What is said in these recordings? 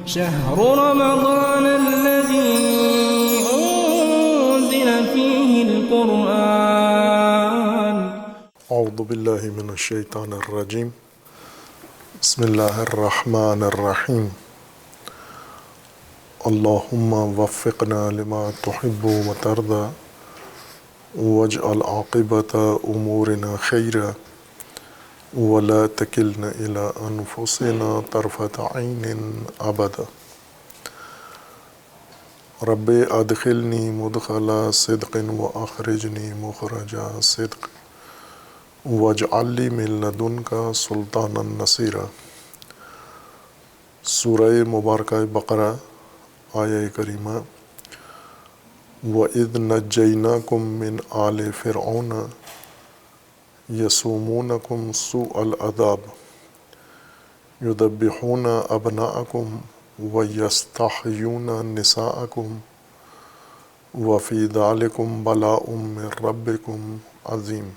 شهر رمضان الذي أنزل فيه القرآن. اعوذ باللہ من الشیطان الرجیم. بسم اللہ الرحمن الرحیم. اللہم وفقنا لما تحب وترضى واجعل عاقبۃ امورنا خیرا ولا تکلنا الی انفسنا طرفۃ عین ابدا. رب ادخلنی مدخل صدق واخرجنی مخرج صدق واجعل لی من لدنک سلطانا نصیرا. سورہ مبارکہ بقرہ آیہ کریمہ. وَإِذْ نَجَّيْنَاكُمْ مِنْ آلِ فِرْعَوْنَ يَسُومُونَكُمْ سُوءَ الْعَذَابِ يُذَبِّحُونَ أَبْنَاءَكُمْ وَيَسْتَحْيُونَ نِسَاءَكُمْ وَفِي ذَلِكُمْ بَلَاءٌ مِّن رَبِّكُمْ عَظِيمٌ.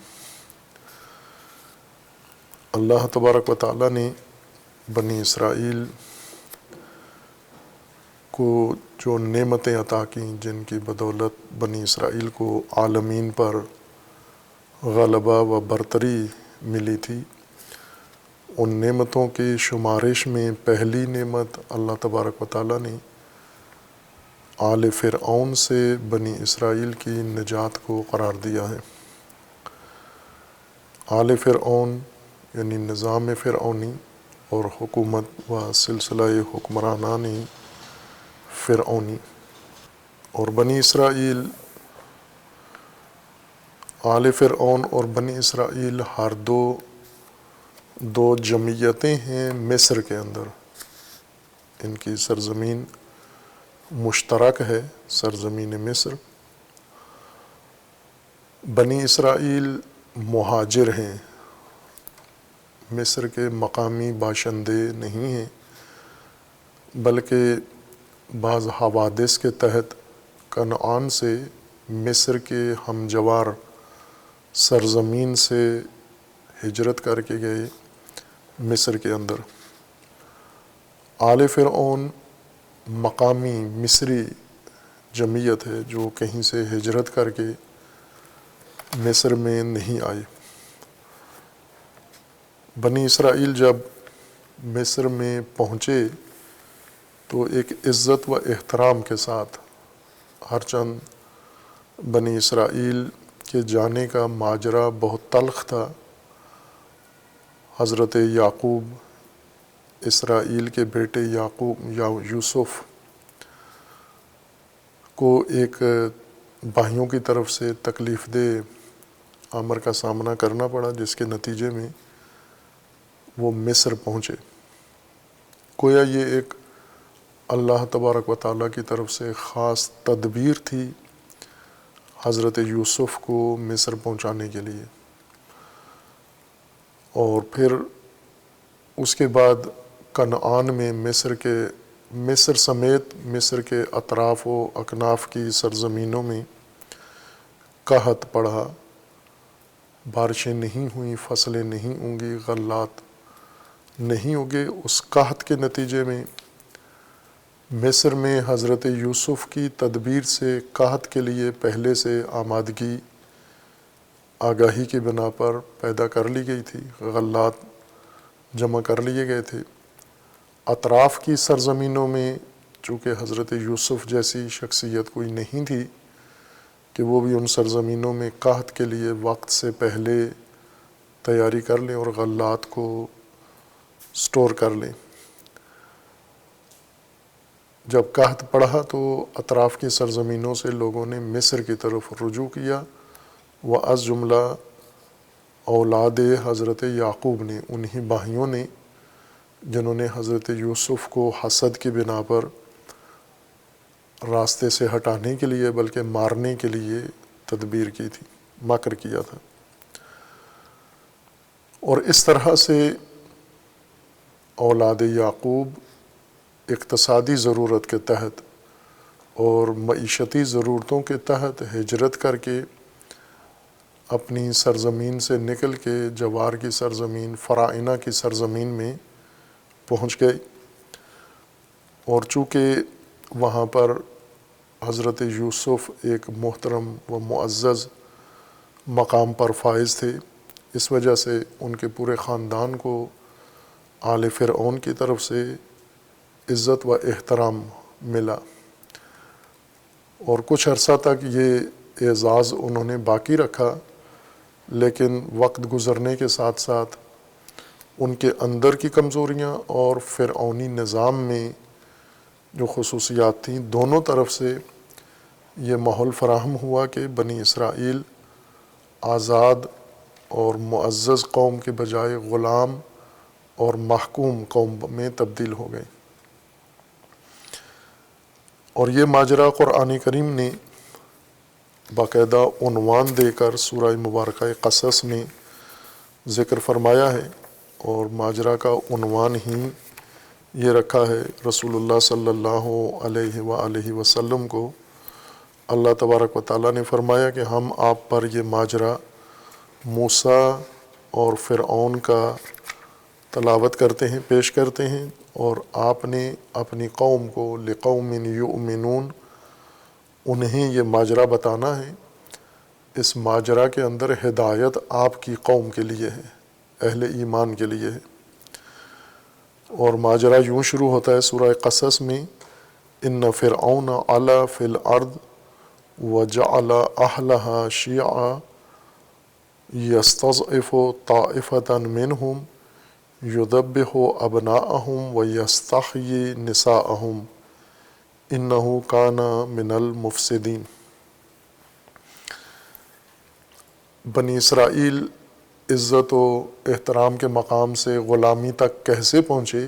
اللہ تبارک و تعالیٰ نے بنی اسرائیل کو جو نعمتیں عطا کیں، جن کی بدولت بنی اسرائیل کو عالمین پر غلبہ و برتری ملی تھی، ان نعمتوں کی شمارش میں پہلی نعمت اللہ تبارک و تعالیٰ نے آل فرعون سے بنی اسرائیل کی نجات کو قرار دیا ہے. آل فرعون یعنی نظام فرعونی اور حکومت و سلسلہ حکمرانانی فرعونی. اور بنی اسرائیل، آل فرعون اور بنی اسرائیل ہر دو جمعیتیں ہیں مصر کے اندر. ان کی سرزمین مشترک ہے، سرزمین مصر. بنی اسرائیل مہاجر ہیں، مصر کے مقامی باشندے نہیں ہیں، بلکہ بعض حوادث کے تحت کنعان سے مصر کے ہمجوار سرزمین سے ہجرت کر کے گئے مصر کے اندر. آل فرعون مقامی مصری جمعیت ہے جو کہیں سے ہجرت کر کے مصر میں نہیں آئے. بنی اسرائیل جب مصر میں پہنچے تو ایک عزت و احترام کے ساتھ، ہرچند بنی اسرائیل کے جانے کا ماجرا بہت تلخ تھا. حضرت یعقوب، اسرائیل کے بیٹے یعقوب یا یوسف کو ایک بھائیوں کی طرف سے تکلیف دہ امر کا سامنا کرنا پڑا، جس کے نتیجے میں وہ مصر پہنچے. گویا یہ ایک اللہ تبارک و تعالیٰ کی طرف سے خاص تدبیر تھی حضرت یوسف کو مصر پہنچانے کے لیے. اور پھر اس کے بعد کنعان میں مصر سمیت مصر کے اطراف و اکناف کی سرزمینوں میں قحط پڑا، بارشیں نہیں ہوئیں، فصلیں نہیں اگیں، غلات نہیں اگے. اس قحط کے نتیجے میں مصر میں حضرت یوسف کی تدبیر سے قحط کے لیے پہلے سے آمادگی آگاہی کی بنا پر پیدا کر لی گئی تھی، غلات جمع کر لیے گئے تھے. اطراف کی سرزمینوں میں چونکہ حضرت یوسف جیسی شخصیت کوئی نہیں تھی کہ وہ بھی ان سرزمینوں میں قحط کے لیے وقت سے پہلے تیاری کر لیں اور غلات کو سٹور کر لیں. جب قحط پڑا تو اطراف کی سرزمینوں سے لوگوں نے مصر کی طرف رجوع کیا. وَأَز جملہ اولاد حضرت یعقوب نے، انہی بھائیوں نے جنہوں نے حضرت یوسف کو حسد کی بنا پر راستے سے ہٹانے کے لیے بلکہ مارنے کے لیے تدبیر کی تھی، مکر کیا تھا. اور اس طرح سے اولاد یعقوب اقتصادی ضرورت کے تحت اور معیشتی ضرورتوں کے تحت ہجرت کر کے اپنی سرزمین سے نکل کے جوار کی سرزمین، فراعنہ کی سرزمین میں پہنچ گئے. اور چونکہ وہاں پر حضرت یوسف ایک محترم و معزز مقام پر فائز تھے، اس وجہ سے ان کے پورے خاندان کو آل فرعون کی طرف سے عزت و احترام ملا، اور کچھ عرصہ تک یہ اعزاز انہوں نے باقی رکھا، لیکن وقت گزرنے کے ساتھ ساتھ ان کے اندر کی کمزوریاں اور فرعونی نظام میں جو خصوصیات تھیں، دونوں طرف سے یہ ماحول فراہم ہوا کہ بنی اسرائیل آزاد اور معزز قوم کے بجائے غلام اور محکوم قوم میں تبدیل ہو گئے۔ اور یہ ماجرا قرآن کریم نے باقاعدہ عنوان دے کر سورہ مبارکہ قصص میں ذکر فرمایا ہے، اور ماجرا کا عنوان ہی یہ رکھا ہے۔ رسول اللہ صلی اللہ علیہ وآلہ وسلم کو اللہ تبارک و تعالیٰ نے فرمایا کہ ہم آپ پر یہ ماجرا موسیٰ اور فرعون کا تلاوت کرتے ہیں، پیش کرتے ہیں، اور آپ نے اپنی قوم کو لقوم یؤمنون، انہیں یہ ماجرا بتانا ہے۔ اس ماجرا کے اندر ہدایت آپ کی قوم کے لیے ہے، اہل ایمان کے لیے ہے۔ اور ماجرا یوں شروع ہوتا ہے سورہ قصص میں، ان فرعون علا فی الارض وجعل اہلہا شیعا یستضعف طائفة منہم یذبح ابناءہم ویستحیی نساءہم انہ کان من المفسدین۔ بنی اسرائیل عزت و احترام کے مقام سے غلامی تک کیسے پہنچے،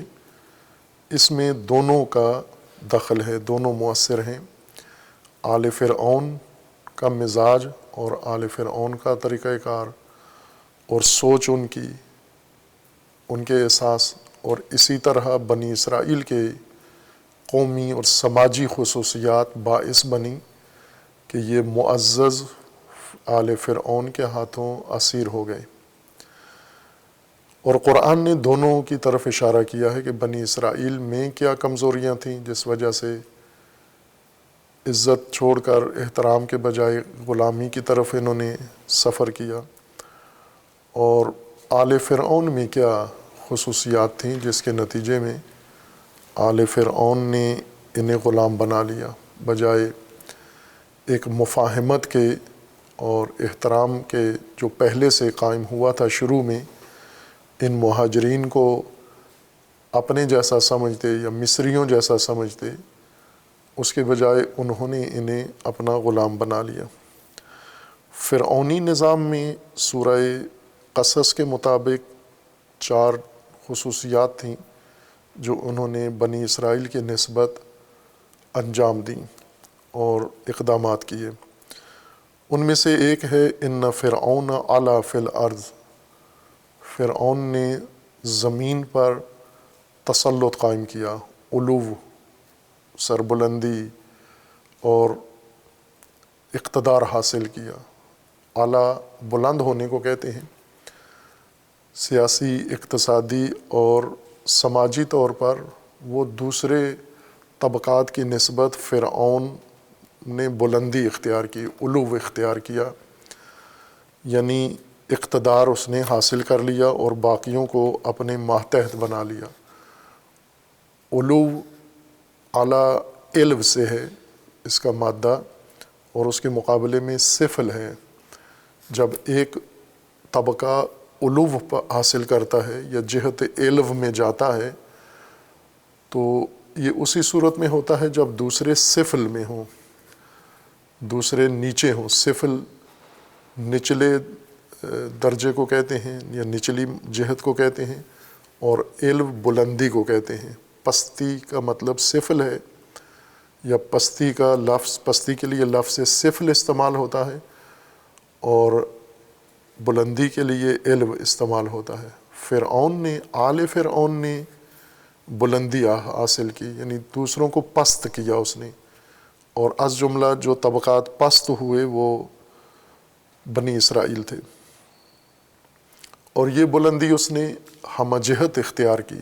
اس میں دونوں کا دخل ہے، دونوں مؤثر ہیں۔ آل فرعون کا مزاج اور آل فرعون کا طریقہ کار اور سوچ ان کی، ان کے احساس، اور اسی طرح بنی اسرائیل کے قومی اور سماجی خصوصیات باعث بنی کہ یہ معزز آل فرعون کے ہاتھوں اسیر ہو گئے۔ اور قرآن نے دونوں کی طرف اشارہ کیا ہے کہ بنی اسرائیل میں کیا کمزوریاں تھیں جس وجہ سے عزت چھوڑ کر احترام کے بجائے غلامی کی طرف انہوں نے سفر کیا، اور آل فرعون میں کیا خصوصیات تھیں جس کے نتیجے میں آل فرعون نے انہیں غلام بنا لیا، بجائے ایک مفاہمت کے اور احترام کے جو پہلے سے قائم ہوا تھا شروع میں۔ ان مہاجرین کو اپنے جیسا سمجھتے یا مصریوں جیسا سمجھتے، اس کے بجائے انہوں نے انہیں اپنا غلام بنا لیا۔ فرعونی نظام میں سورہ قصص کے مطابق 4 خصوصیات تھیں جو انہوں نے بنی اسرائیل کی نسبت انجام دیں اور اقدامات کیے۔ ان میں سے ایک ہے ان فرعون علا فی الارض، فرعون نے زمین پر تسلط قائم کیا، علو، سربلندی اور اقتدار حاصل کیا۔ اعلیٰ بلند ہونے کو کہتے ہیں۔ سیاسی، اقتصادی اور سماجی طور پر وہ دوسرے طبقات کی نسبت فرعون نے بلندی اختیار کی، علو اختیار کیا، یعنی اقتدار اس نے حاصل کر لیا اور باقیوں کو اپنے ماتحت بنا لیا۔ علو اعلیٰ علو سے ہے اس کا مادہ، اور اس کے مقابلے میں سفل ہے۔ جب ایک طبقہ علو حاصل کرتا ہے یا جہت علو میں جاتا ہے تو یہ اسی صورت میں ہوتا ہے جب دوسرے سفل میں ہوں، دوسرے نیچے ہوں۔ سفل نچلے درجے کو کہتے ہیں یا نچلی جہت کو کہتے ہیں، اور علو بلندی کو کہتے ہیں۔ پستی کا مطلب سفل ہے، یا پستی کا لفظ، پستی کے لیے لفظ سفل استعمال ہوتا ہے، اور بلندی کے لیے علو استعمال ہوتا ہے۔ فرعون نے، آل فرعون نے بلندی حاصل کی، یعنی دوسروں کو پست کیا اس نے، اور از جملہ جو طبقات پست ہوئے وہ بنی اسرائیل تھے، اور یہ بلندی اس نے ہمہ جہت اختیار کی۔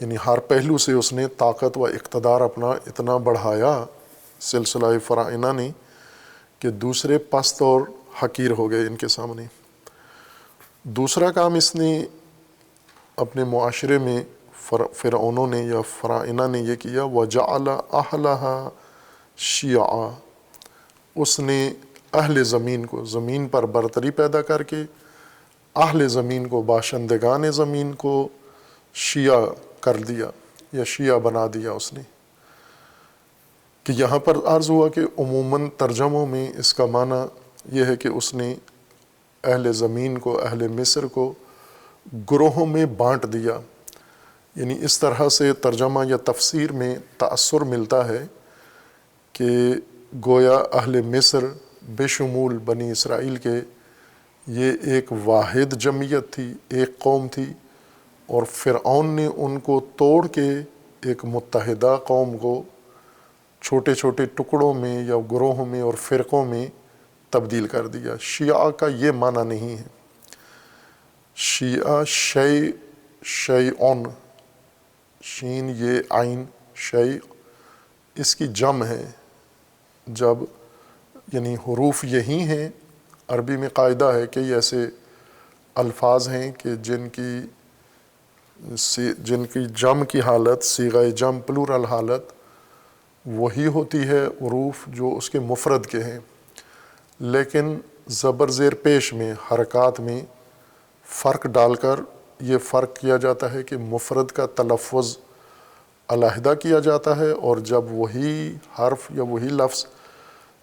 یعنی ہر پہلو سے اس نے طاقت و اقتدار اپنا اتنا بڑھایا سلسلہ فرعونہ نے کہ دوسرے پست اور حقیر ہو گئے ان کے سامنے۔ دوسرا کام اس نے اپنے معاشرے میں فرعونوں نے یا فرعونہ نے یہ کیا، وَجَعَلَ أَهْلَهَا شِيَعًا، اس نے اہل زمین کو، زمین پر برتری پیدا کر کے اہل زمین کو، باشندگان زمین کو شیعہ کر دیا یا شیعہ بنا دیا اس نے۔ کہ یہاں پر عرض ہوا کہ عموماً ترجموں میں اس کا معنی یہ ہے کہ اس نے اہل زمین کو، اہل مصر کو گروہوں میں بانٹ دیا۔ یعنی اس طرح سے ترجمہ یا تفسیر میں تأثر ملتا ہے کہ گویا اہل مصر بشمول بنی اسرائیل کے یہ ایک واحد جمعیت تھی، ایک قوم تھی، اور فرعون نے ان کو توڑ کے ایک متحدہ قوم کو چھوٹے چھوٹے ٹکڑوں میں یا گروہوں میں اور فرقوں میں تبدیل کر دیا۔ شیعہ کا یہ معنی نہیں ہے۔ شیعہ شیعون، شین یہ عین شیع، اس کی جمع ہے۔ جب یعنی حروف یہی ہیں، عربی میں قاعدہ ہے کہ یہ ایسے الفاظ ہیں کہ جن کی جمع کی حالت، صیغہ جمع پلورل حالت وہی ہوتی ہے حروف جو اس کے مفرد کے ہیں، لیکن زبر زیر پیش میں، حرکات میں فرق ڈال کر یہ فرق کیا جاتا ہے کہ مفرد کا تلفظ علیحدہ کیا جاتا ہے، اور جب وہی حرف یا وہی لفظ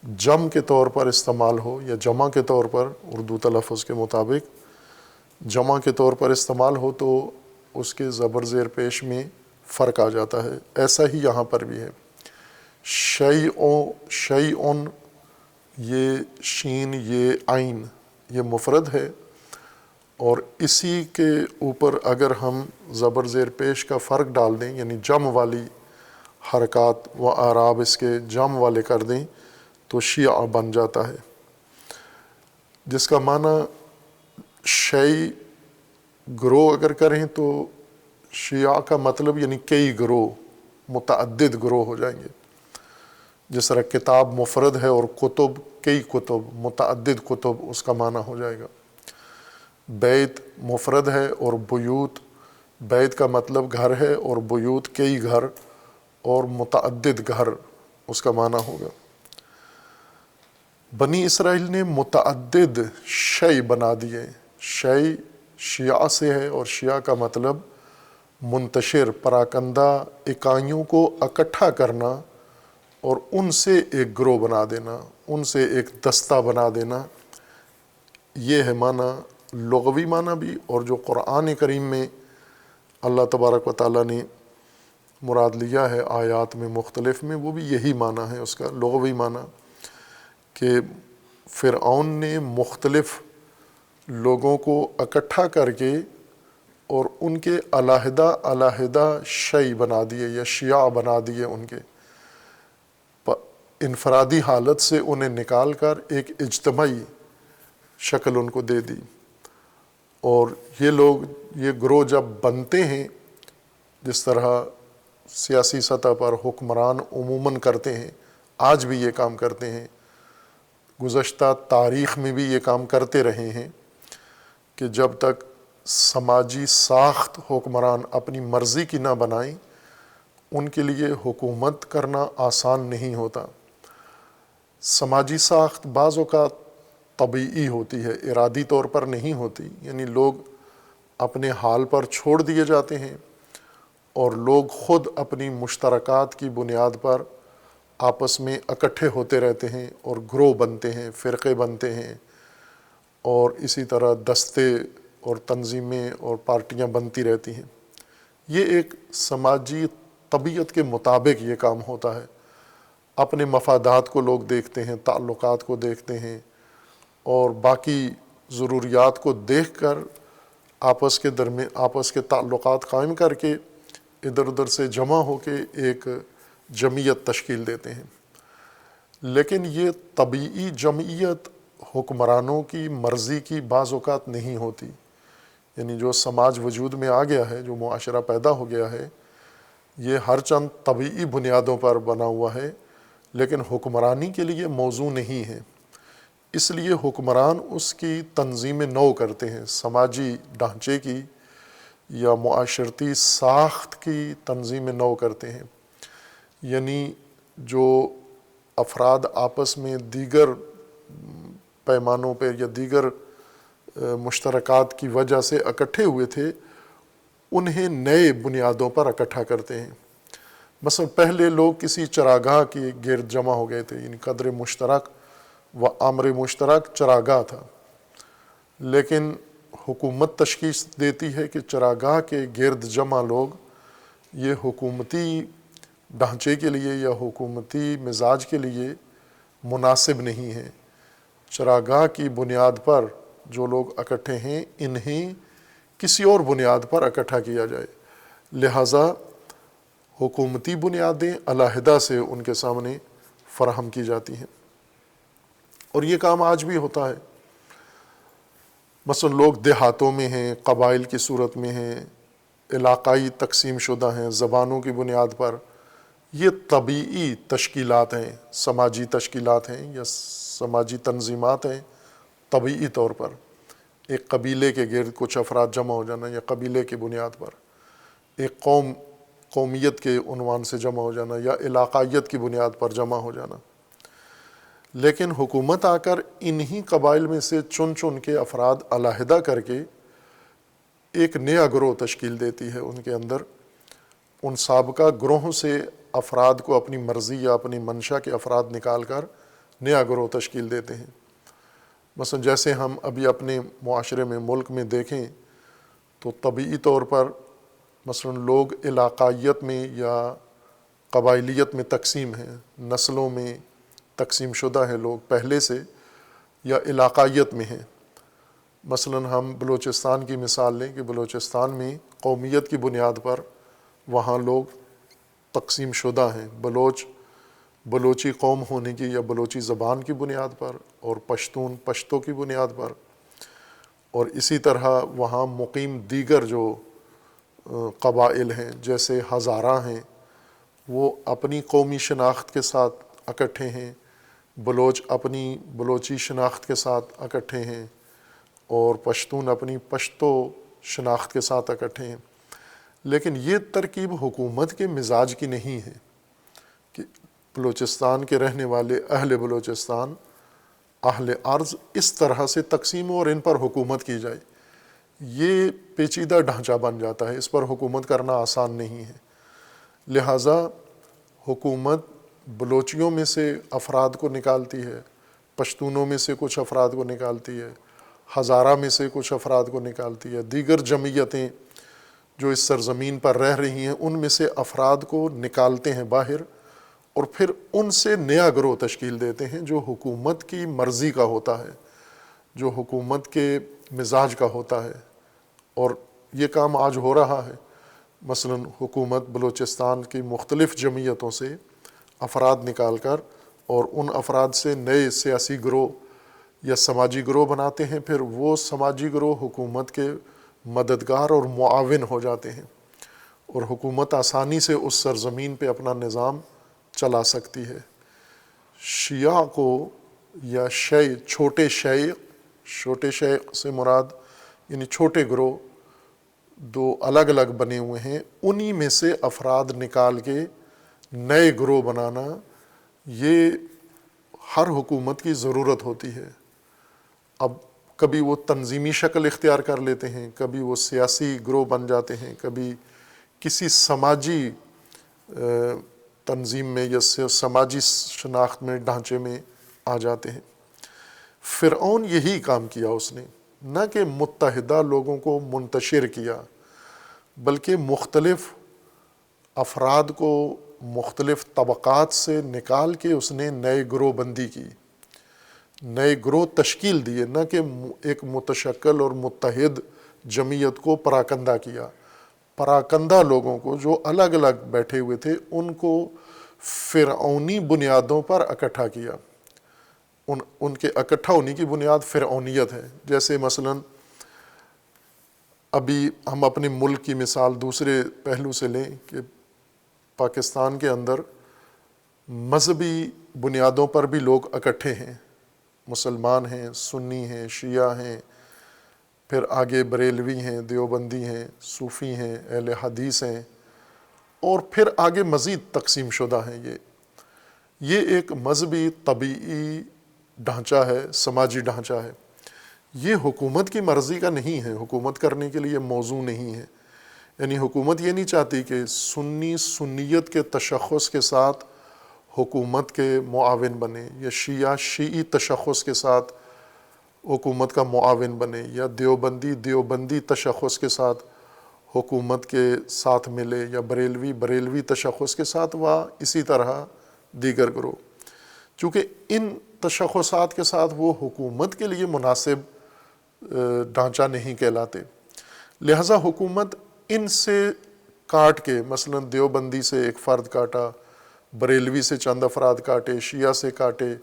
جمع کے طور پر استعمال ہو یا جمع کے طور پر، اردو تلفظ کے مطابق جمع کے طور پر استعمال ہو، تو اس کے زبر زیر پیش میں فرق آ جاتا ہے۔ ایسا ہی یہاں پر بھی ہے۔ شیعون، یہ شین یہ عین، یہ مفرد ہے، اور اسی کے اوپر اگر ہم زبر زیر پیش کا فرق ڈال دیں، یعنی جمع والی حرکات و اعراب اس کے جمع والے کر دیں، تو شیعہ بن جاتا ہے، جس کا معنی شیع گروہ اگر کریں تو شیعہ کا مطلب یعنی کئی گروہ، متعدد گروہ ہو جائیں گے۔ جس طرح کتاب مفرد ہے اور کتب کئی کتب، متعدد کتب اس کا معنی ہو جائے گا۔ بیت مفرد ہے اور بیوت، بیت کا مطلب گھر ہے اور بیوت کئی گھر اور متعدد گھر اس کا معنی ہوگا۔ بنی اسرائیل نے متعدد شیع بنا دیے۔ شیع شیعہ سے ہے، اور شیعہ کا مطلب منتشر، پراکندہ اکائیوں کو اکٹھا کرنا اور ان سے ایک گروہ بنا دینا، ان سے ایک دستہ بنا دینا۔ یہ ہے معنی، لغوی معنی بھی، اور جو قرآن کریم میں اللہ تبارک و تعالیٰ نے مراد لیا ہے آیات میں مختلف میں، وہ بھی یہی معنی ہے اس کا لغوی معنی، کہ فرعون نے مختلف لوگوں کو اکٹھا کر کے اور ان کے علیحدہ علیحدہ شیع بنا دیے یا شیعہ بنا دیے، ان کے انفرادی حالت سے انہیں نکال کر ایک اجتماعی شکل ان کو دے دی۔ اور یہ لوگ، یہ گروہ جب بنتے ہیں، جس طرح سیاسی سطح پر حکمران عموماً کرتے ہیں، آج بھی یہ کام کرتے ہیں، گزشتہ تاریخ میں بھی یہ کام کرتے رہے ہیں، کہ جب تک سماجی ساخت حکمران اپنی مرضی کی نہ بنائیں، ان کے لیے حکومت کرنا آسان نہیں ہوتا۔ سماجی ساخت بعض اوقات طبیعی ہوتی ہے، ارادی طور پر نہیں ہوتی، یعنی لوگ اپنے حال پر چھوڑ دیے جاتے ہیں، اور لوگ خود اپنی مشترکات کی بنیاد پر آپس میں اکٹھے ہوتے رہتے ہیں اور گروہ بنتے ہیں، فرقے بنتے ہیں، اور اسی طرح دستے اور تنظیمیں اور پارٹیاں بنتی رہتی ہیں۔ یہ ایک سماجی طبیعت کے مطابق یہ کام ہوتا ہے۔ اپنے مفادات کو لوگ دیکھتے ہیں، تعلقات کو دیکھتے ہیں، اور باقی ضروریات کو دیکھ کر آپس کے تعلقات قائم کر کے ادھر ادھر سے جمع ہو کے ایک جمعیت تشکیل دیتے ہیں۔ لیکن یہ طبیعی جمعیت حکمرانوں کی مرضی کی بعض اوقات نہیں ہوتی۔ یعنی جو سماج وجود میں آ گیا ہے، جو معاشرہ پیدا ہو گیا ہے، یہ ہر چند طبعی بنیادوں پر بنا ہوا ہے، لیکن حکمرانی کے لیے موضوع نہیں ہے۔ اس لیے حکمران اس کی تنظیم نو کرتے ہیں، سماجی ڈھانچے کی یا معاشرتی ساخت کی تنظیم نو کرتے ہیں، یعنی جو افراد آپس میں دیگر پیمانوں پہ یا دیگر مشترکات کی وجہ سے اکٹھے ہوئے تھے، انہیں نئے بنیادوں پر اکٹھا کرتے ہیں۔ مثلا پہلے لوگ کسی چراگاہ کے گرد جمع ہو گئے تھے، یعنی قدر مشترک و امر مشترک چراگاہ تھا، لیکن حکومت تشخیص دیتی ہے کہ چراگاہ کے گرد جمع لوگ یہ حکومتی ڈھانچے کے لیے یا حکومتی مزاج کے لیے مناسب نہیں ہیں۔ چراگاہ کی بنیاد پر جو لوگ اکٹھے ہیں انہیں کسی اور بنیاد پر اکٹھا کیا جائے، لہٰذا حکومتی بنیادیں علیحدہ سے ان کے سامنے فراہم کی جاتی ہیں، اور یہ کام آج بھی ہوتا ہے۔ مثلا لوگ دیہاتوں میں ہیں، قبائل کی صورت میں ہیں، علاقائی تقسیم شدہ ہیں زبانوں کی بنیاد پر، یہ طبیعی تشکیلات ہیں، سماجی تشکیلات ہیں یا سماجی تنظیمات ہیں۔ طبیعی طور پر ایک قبیلے کے گرد کچھ افراد جمع ہو جانا یا قبیلے کی بنیاد پر، ایک قومیت کے عنوان سے جمع ہو جانا یا علاقائیت کی بنیاد پر جمع ہو جانا۔ لیکن حکومت آ کر انہی قبائل میں سے چن چن کے افراد علیحدہ کر کے ایک نیا گروہ تشکیل دیتی ہے، ان کے اندر ان سابقہ گروہوں سے افراد کو اپنی مرضی یا اپنی منشا کے افراد نکال کر نیا گروہ تشکیل دیتے ہیں۔ مثلا جیسے ہم ابھی اپنے معاشرے میں ملک میں دیکھیں تو طبعی طور پر مثلا لوگ علاقائیت میں یا قبائلیت میں تقسیم ہیں، نسلوں میں تقسیم شدہ ہیں لوگ پہلے سے، یا علاقائیت میں ہیں۔ مثلا ہم بلوچستان کی مثال لیں کہ بلوچستان میں قومیت کی بنیاد پر وہاں لوگ تقسیم شدہ ہیں، بلوچی قوم ہونے کی یا بلوچی زبان کی بنیاد پر، اور پشتون پشتو کی بنیاد پر، اور اسی طرح وہاں مقیم دیگر جو قبائل ہیں جیسے ہزارہ ہیں، وہ اپنی قومی شناخت کے ساتھ اکٹھے ہیں، بلوچ اپنی بلوچی شناخت کے ساتھ اکٹھے ہیں، اور پشتون اپنی پشتو شناخت کے ساتھ اکٹھے ہیں۔ لیکن یہ ترکیب حکومت کے مزاج کی نہیں ہے کہ بلوچستان کے رہنے والے اہل بلوچستان، اہل ارض اس طرح سے تقسیم ہو اور ان پر حکومت کی جائے۔ یہ پیچیدہ ڈھانچہ بن جاتا ہے، اس پر حکومت کرنا آسان نہیں ہے۔ لہٰذا حکومت بلوچیوں میں سے افراد کو نکالتی ہے، پشتونوں میں سے کچھ افراد کو نکالتی ہے، ہزارہ میں سے کچھ افراد کو نکالتی ہے، دیگر جمعیتیں جو اس سرزمین پر رہ رہی ہیں ان میں سے افراد کو نکالتے ہیں باہر، اور پھر ان سے نیا گروہ تشکیل دیتے ہیں جو حکومت کی مرضی کا ہوتا ہے، جو حکومت کے مزاج کا ہوتا ہے۔ اور یہ کام آج ہو رہا ہے۔ مثلا حکومت بلوچستان کی مختلف جمعیتوں سے افراد نکال کر اور ان افراد سے نئے سیاسی گروہ یا سماجی گروہ بناتے ہیں، پھر وہ سماجی گروہ حکومت کے مددگار اور معاون ہو جاتے ہیں، اور حکومت آسانی سے اس سرزمین پہ اپنا نظام چلا سکتی ہے۔ شیعہ کو یا چھوٹے شیخ سے مراد یعنی چھوٹے گروہ دو الگ الگ بنے ہوئے ہیں، انہی میں سے افراد نکال کے نئے گروہ بنانا، یہ ہر حکومت کی ضرورت ہوتی ہے۔ اب کبھی وہ تنظیمی شکل اختیار کر لیتے ہیں، کبھی وہ سیاسی گروہ بن جاتے ہیں، کبھی کسی سماجی تنظیم میں یا سماجی شناخت میں ڈھانچے میں آ جاتے ہیں۔ فرعون یہی کام کیا اس نے، نہ کہ متحدہ لوگوں کو منتشر کیا، بلکہ مختلف افراد کو مختلف طبقات سے نکال کے اس نے نئے گروہ بندی کی، نئے گروہ تشکیل دیے، نہ کہ ایک متشکل اور متحد جمعیت کو پراکندہ کیا۔ پراکندہ لوگوں کو جو الگ الگ بیٹھے ہوئے تھے ان کو فرعونی بنیادوں پر اکٹھا کیا، ان کے اکٹھا ہونے کی بنیاد فرعونیت ہے۔ جیسے مثلا ابھی ہم اپنے ملک کی مثال دوسرے پہلو سے لیں کہ پاکستان کے اندر مذہبی بنیادوں پر بھی لوگ اکٹھے ہیں، مسلمان ہیں، سنی ہیں، شیعہ ہیں، پھر آگے بریلوی ہیں، دیوبندی ہیں، صوفی ہیں، اہل حدیث ہیں، اور پھر آگے مزید تقسیم شدہ ہیں۔ یہ ایک مذہبی طبعی ڈھانچہ ہے، سماجی ڈھانچہ ہے۔ یہ حکومت کی مرضی کا نہیں ہے، حکومت کرنے کے لیے موضوع نہیں ہے۔ یعنی حکومت یہ نہیں چاہتی کہ سنی سنیت کے تشخص کے ساتھ حکومت کے معاون بنے، یا شیعہ شیعی تشخص کے ساتھ حکومت کا معاون بنے، یا دیوبندی دیوبندی تشخص کے ساتھ حکومت کے ساتھ ملے، یا بریلوی بریلوی تشخص کے ساتھ، و اسی طرح دیگر گروہ۔ چونکہ ان تشخصات کے ساتھ وہ حکومت کے لیے مناسب ڈھانچہ نہیں کہلاتے، لہٰذا حکومت ان سے کاٹ کے، مثلا دیوبندی سے ایک فرد کاٹا، بریلوی سے چند افراد کاٹے، شیعہ سے کاٹے،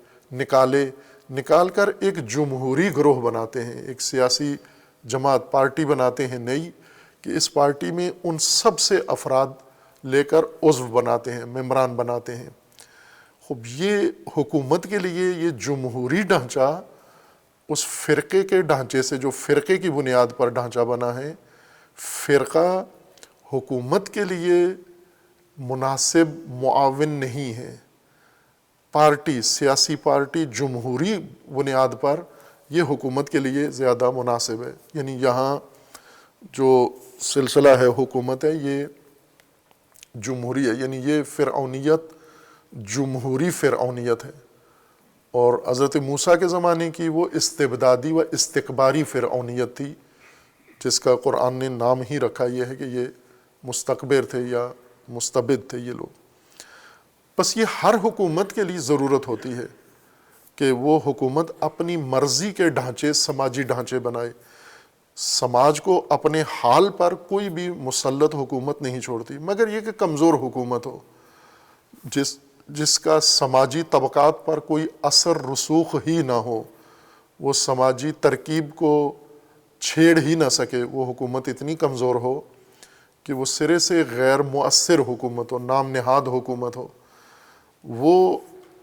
نکال کر ایک جمہوری گروہ بناتے ہیں، ایک سیاسی جماعت پارٹی بناتے ہیں نئی، کہ اس پارٹی میں ان سب سے افراد لے کر عضو بناتے ہیں، ممبران بناتے ہیں۔ خب یہ حکومت کے لیے یہ جمہوری ڈھانچہ اس فرقے کے ڈھانچے سے، جو فرقے کی بنیاد پر ڈھانچہ بنا ہے، فرقہ حکومت کے لیے مناسب معاون نہیں ہے۔ پارٹی، سیاسی پارٹی جمہوری بنیاد پر یہ حکومت کے لیے زیادہ مناسب ہے۔ یعنی یہاں جو سلسلہ ہے حکومت ہے، یہ جمہوری ہے، یعنی یہ فرعونیت جمہوری فرعونیت ہے، اور حضرت موسیٰ کے زمانے کی وہ استبدادی و استکباری فرعونیت تھی، جس کا قرآن نے نام ہی رکھا یہ ہے کہ یہ مستکبر تھے یا مستبد تھے یہ لوگ۔ بس یہ ہر حکومت کے لیے ضرورت ہوتی ہے کہ وہ حکومت اپنی مرضی کے ڈھانچے، سماجی ڈھانچے بنائے۔ سماج کو اپنے حال پر کوئی بھی مسلط حکومت نہیں چھوڑتی، مگر یہ کہ کمزور حکومت ہو، جس کا سماجی طبقات پر کوئی اثر رسوخ ہی نہ ہو، وہ سماجی ترکیب کو چھیڑ ہی نہ سکے، وہ حکومت اتنی کمزور ہو کہ وہ سرے سے غیر مؤثر حکومت ہو، نام نہاد حکومت ہو، وہ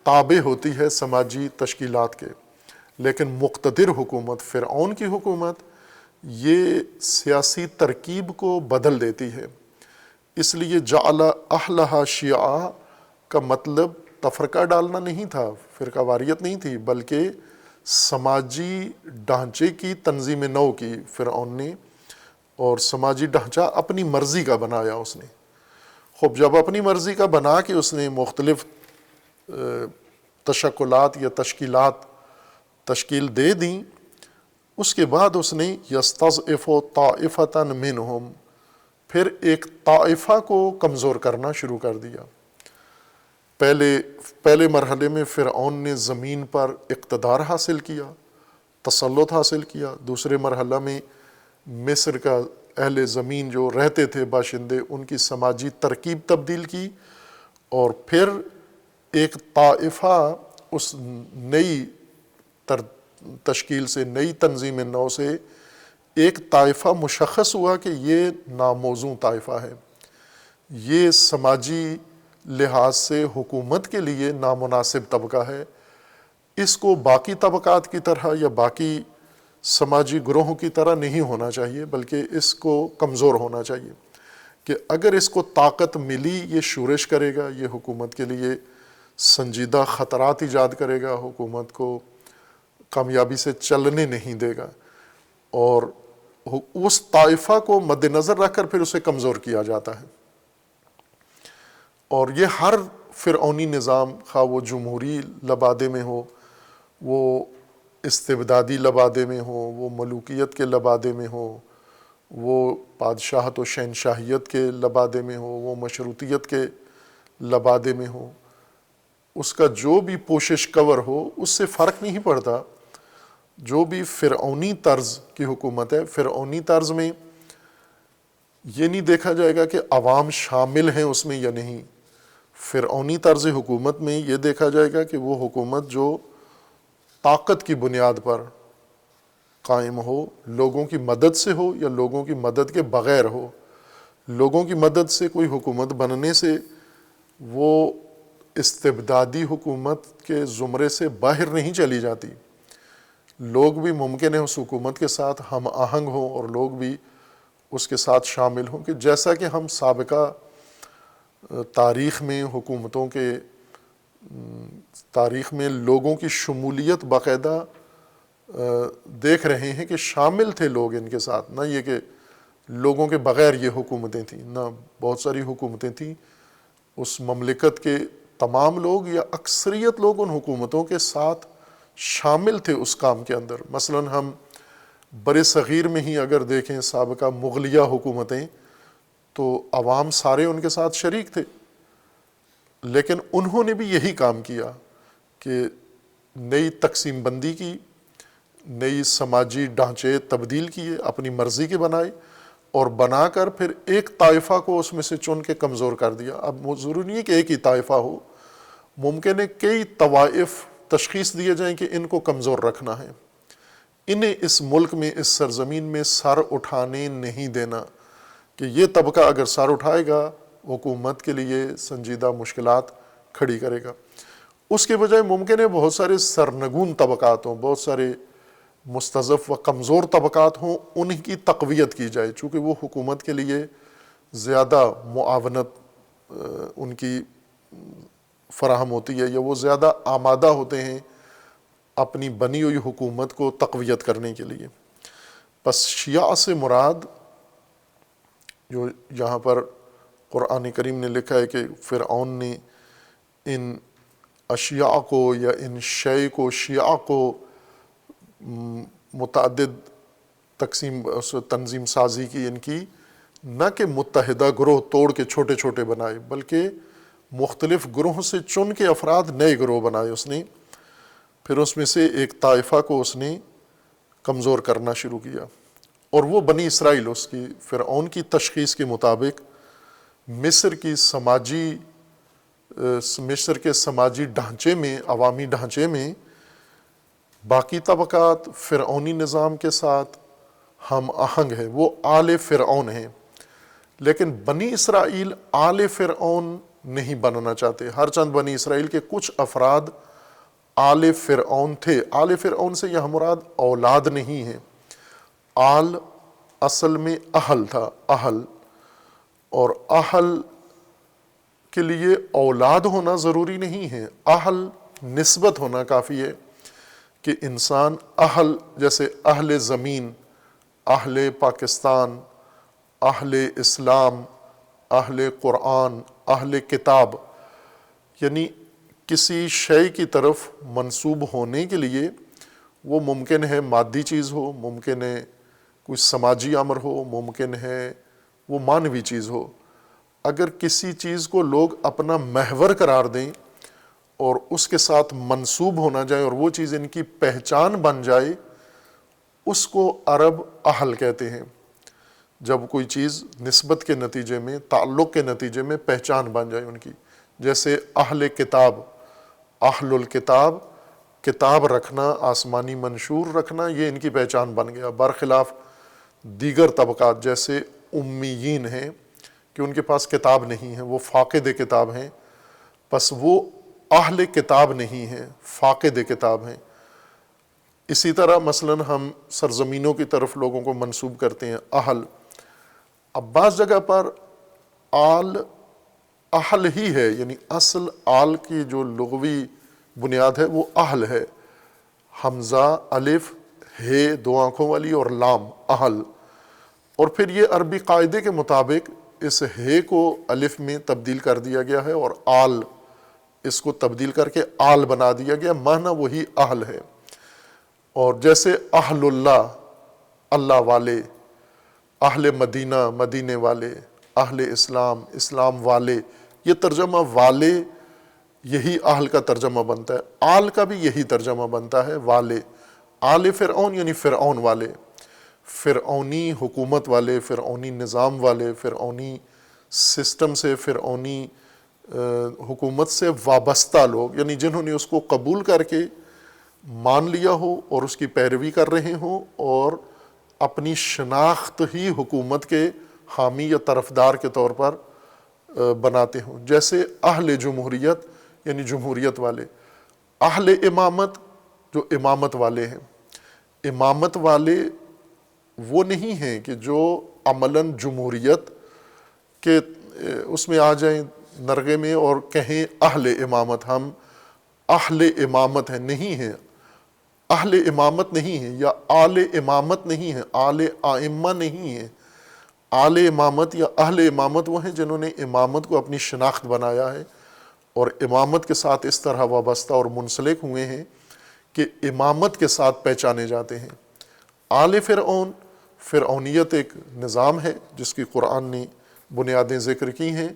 تابع ہوتی ہے سماجی تشکیلات کے۔ لیکن مقتدر حکومت، فرعون کی حکومت، یہ سیاسی ترکیب کو بدل دیتی ہے۔ اس لیے جعل اہلہا شیعہ کا مطلب تفرقہ ڈالنا نہیں تھا، فرقہ واریت نہیں تھی، بلکہ سماجی ڈھانچے کی تنظیم نو کی فرعون نے، اور سماجی ڈھانچہ اپنی مرضی کا بنایا اس نے۔ خب جب اپنی مرضی کا بنا کے اس نے مختلف تشکلات یا تشکیلات تشکیل دے دیں، اس کے بعد اس نے یستضعف طائفۃ منہم، پھر ایک طائفہ کو کمزور کرنا شروع کر دیا۔ پہلے مرحلے میں فرعون نے زمین پر اقتدار حاصل کیا، تسلط حاصل کیا۔ دوسرے مرحلہ میں مصر کا اہل زمین جو رہتے تھے باشندے، ان کی سماجی ترکیب تبدیل کی، اور پھر ایک طائفہ اس نئی تشکیل سے، نئی تنظیم نو سے ایک طائفہ مشخص ہوا کہ یہ ناموزوں طائفہ ہے، یہ سماجی لحاظ سے حکومت کے لیے نامناسب طبقہ ہے، اس کو باقی طبقات کی طرح یا باقی سماجی گروہوں کی طرح نہیں ہونا چاہیے، بلکہ اس کو کمزور ہونا چاہیے، کہ اگر اس کو طاقت ملی یہ شورش کرے گا، یہ حکومت کے لیے سنجیدہ خطرات ایجاد کرے گا، حکومت کو کامیابی سے چلنے نہیں دے گا، اور اس طائفہ کو مد نظر رکھ کر پھر اسے کمزور کیا جاتا ہے۔ اور یہ ہر فرعونی نظام، خواہ وہ جمہوری لبادے میں ہو، وہ استبدادی لبادے میں ہو، وہ ملوکیت کے لبادے میں ہو، وہ بادشاہت و شہنشاہیت کے لبادے میں ہو، وہ مشروطیت کے لبادے میں ہو، اس کا جو بھی پوشش کور ہو، اس سے فرق نہیں پڑتا۔ جو بھی فرعونی طرز کی حکومت ہے، فرعونی طرز میں یہ نہیں دیکھا جائے گا کہ عوام شامل ہیں اس میں یا نہیں، فرعونی طرز حکومت میں یہ دیکھا جائے گا کہ وہ حکومت جو طاقت کی بنیاد پر قائم ہو، لوگوں کی مدد سے ہو یا لوگوں کی مدد کے بغیر ہو۔ لوگوں کی مدد سے کوئی حکومت بننے سے وہ استبدادی حکومت کے زمرے سے باہر نہیں چلی جاتی. لوگ بھی ممکن ہے اس حکومت کے ساتھ ہم آہنگ ہوں اور لوگ بھی اس کے ساتھ شامل ہوں، کہ جیسا کہ ہم سابقہ تاریخ میں حکومتوں کے تاریخ میں لوگوں کی شمولیت باقاعدہ دیکھ رہے ہیں کہ شامل تھے لوگ ان کے ساتھ، نہ یہ کہ لوگوں کے بغیر یہ حکومتیں تھیں. نہ بہت ساری حکومتیں تھیں، اس مملکت کے تمام لوگ یا اکثریت لوگ ان حکومتوں کے ساتھ شامل تھے اس کام کے اندر. مثلا ہم بر صغیر میں ہی اگر دیکھیں سابقہ مغلیہ حکومتیں، تو عوام سارے ان کے ساتھ شریک تھے، لیکن انہوں نے بھی یہی کام کیا کہ نئی تقسیم بندی کی، نئی سماجی ڈھانچے تبدیل کیے، اپنی مرضی کے بنائے، اور بنا کر پھر ایک طائفہ کو اس میں سے چن کے کمزور کر دیا. اب وہ ضروری نہیں ہے کہ ایک ہی طائفہ ہو، ممکن ہے کئی طوائف تشخیص دیے جائیں کہ ان کو کمزور رکھنا ہے، انہیں اس ملک میں اس سرزمین میں سر اٹھانے نہیں دینا، کہ یہ طبقہ اگر سر اٹھائے گا حکومت کے لیے سنجیدہ مشکلات کھڑی کرے گا. اس کے بجائے ممکن ہے بہت سارے سرنگون طبقات ہوں، بہت سارے مستضعف و کمزور طبقات ہوں، ان کی تقویت کی جائے، چونکہ وہ حکومت کے لیے زیادہ معاونت ان کی فراہم ہوتی ہے، یا وہ زیادہ آمادہ ہوتے ہیں اپنی بنی ہوئی حکومت کو تقویت کرنے کے لیے. پس شیعہ سے مراد جو یہاں پر قرآن کریم نے لکھا ہے کہ فرعون نے ان اشیاء کو یا ان شے کو، شیعہ کو متعدد تنظیم سازی کی ان کی، نہ کہ متحدہ گروہ توڑ کے چھوٹے چھوٹے بنائے، بلکہ مختلف گروہوں سے چن کے افراد نئے گروہ بنائے اس نے. پھر اس میں سے ایک طائفہ کو اس نے کمزور کرنا شروع کیا، اور وہ بنی اسرائیل اس کی فرعون کی تشخیص کے مطابق مصر کے سماجی ڈھانچے میں، عوامی ڈھانچے میں باقی طبقات فرعونی نظام کے ساتھ ہم آہنگ ہیں، وہ آل فرعون ہیں. لیکن بنی اسرائیل آل فرعون نہیں بننا چاہتے. ہر چند بنی اسرائیل کے کچھ افراد آل فرعون تھے. آل فرعون سے یہاں مراد اولاد نہیں ہے. آل اصل میں اہل تھا، اہل، اور اہل کے لیے اولاد ہونا ضروری نہیں ہے، اہل نسبت ہونا کافی ہے. کہ انسان اہل، جیسے اہل زمین، اہل پاکستان، اہل اسلام، اہل قرآن، اہل کتاب، یعنی کسی شے کی طرف منسوب ہونے کے لیے وہ ممکن ہے مادی چیز ہو، ممکن ہے کوئی سماجی امر ہو، ممکن ہے وہ معنوی چیز ہو. اگر کسی چیز کو لوگ اپنا محور قرار دیں اور اس کے ساتھ منسوب ہونا جائے اور وہ چیز ان کی پہچان بن جائے، اس کو عرب اہل کہتے ہیں. جب کوئی چیز نسبت کے نتیجے میں، تعلق کے نتیجے میں پہچان بن جائے ان کی، جیسے اہل کتاب، اہل الکتاب، کتاب رکھنا، آسمانی منشور رکھنا، یہ ان کی پہچان بن گیا. برخلاف دیگر طبقات جیسے امیین ہیں کہ ان کے پاس کتاب نہیں ہے، وہ فاقد کتاب ہیں، پس وہ اہل کتاب نہیں ہیں، فاقد کتاب ہیں. اسی طرح مثلا ہم سرزمینوں کی طرف لوگوں کو منسوب کرتے ہیں اہل. اب بعض جگہ پر آل اہل ہی ہے، یعنی اصل آل کی جو لغوی بنیاد ہے وہ اہل ہے، حمزہ، الف، ہے دو آنکھوں والی اور لام، اہل. اور پھر یہ عربی قاعدے کے مطابق اس ہے کو الف میں تبدیل کر دیا گیا ہے اور آل اس کو تبدیل کر کے آل بنا دیا گیا، معنی وہی اہل ہے. اور جیسے اہل اللہ، اللہ والے، اہل مدینہ، مدینے والے، اہل اسلام، اسلام والے، یہ ترجمہ والے یہی اہل کا ترجمہ بنتا ہے. آل کا بھی یہی ترجمہ بنتا ہے، والے. آل فرعون یعنی فرعون والے، فرعونی حکومت والے، فرعونی نظام والے، فرعونی سسٹم سے، فرعونی حکومت سے وابستہ لوگ، یعنی جنہوں نے اس کو قبول کر کے مان لیا ہو اور اس کی پیروی کر رہے ہوں اور اپنی شناخت ہی حکومت کے حامی یا طرفدار کے طور پر بناتے ہوں، جیسے اہل جمہوریت یعنی جمہوریت والے، اہل امامت جو امامت والے ہیں۔ امامت والے وہ نہیں ہیں کہ جو عملاً جمہوریت کے اس میں آ جائیں نرغے میں اور کہیں اہل امامت، ہم اہل امامت ہیں، نہیں ہیں، اہل امامت نہیں ہیں، یا آل امامت نہیں ہیں، آل آئمہ نہیں ہیں۔ آل امامت یا اہل امامت وہ ہیں جنہوں نے امامت کو اپنی شناخت بنایا ہے اور امامت کے ساتھ اس طرح وابستہ اور منسلک ہوئے ہیں کہ امامت کے ساتھ پہچانے جاتے ہیں۔ آل فرعون، فرعونیت ایک نظام ہے جس کی قرآن نے بنیادیں ذکر کی ہیں،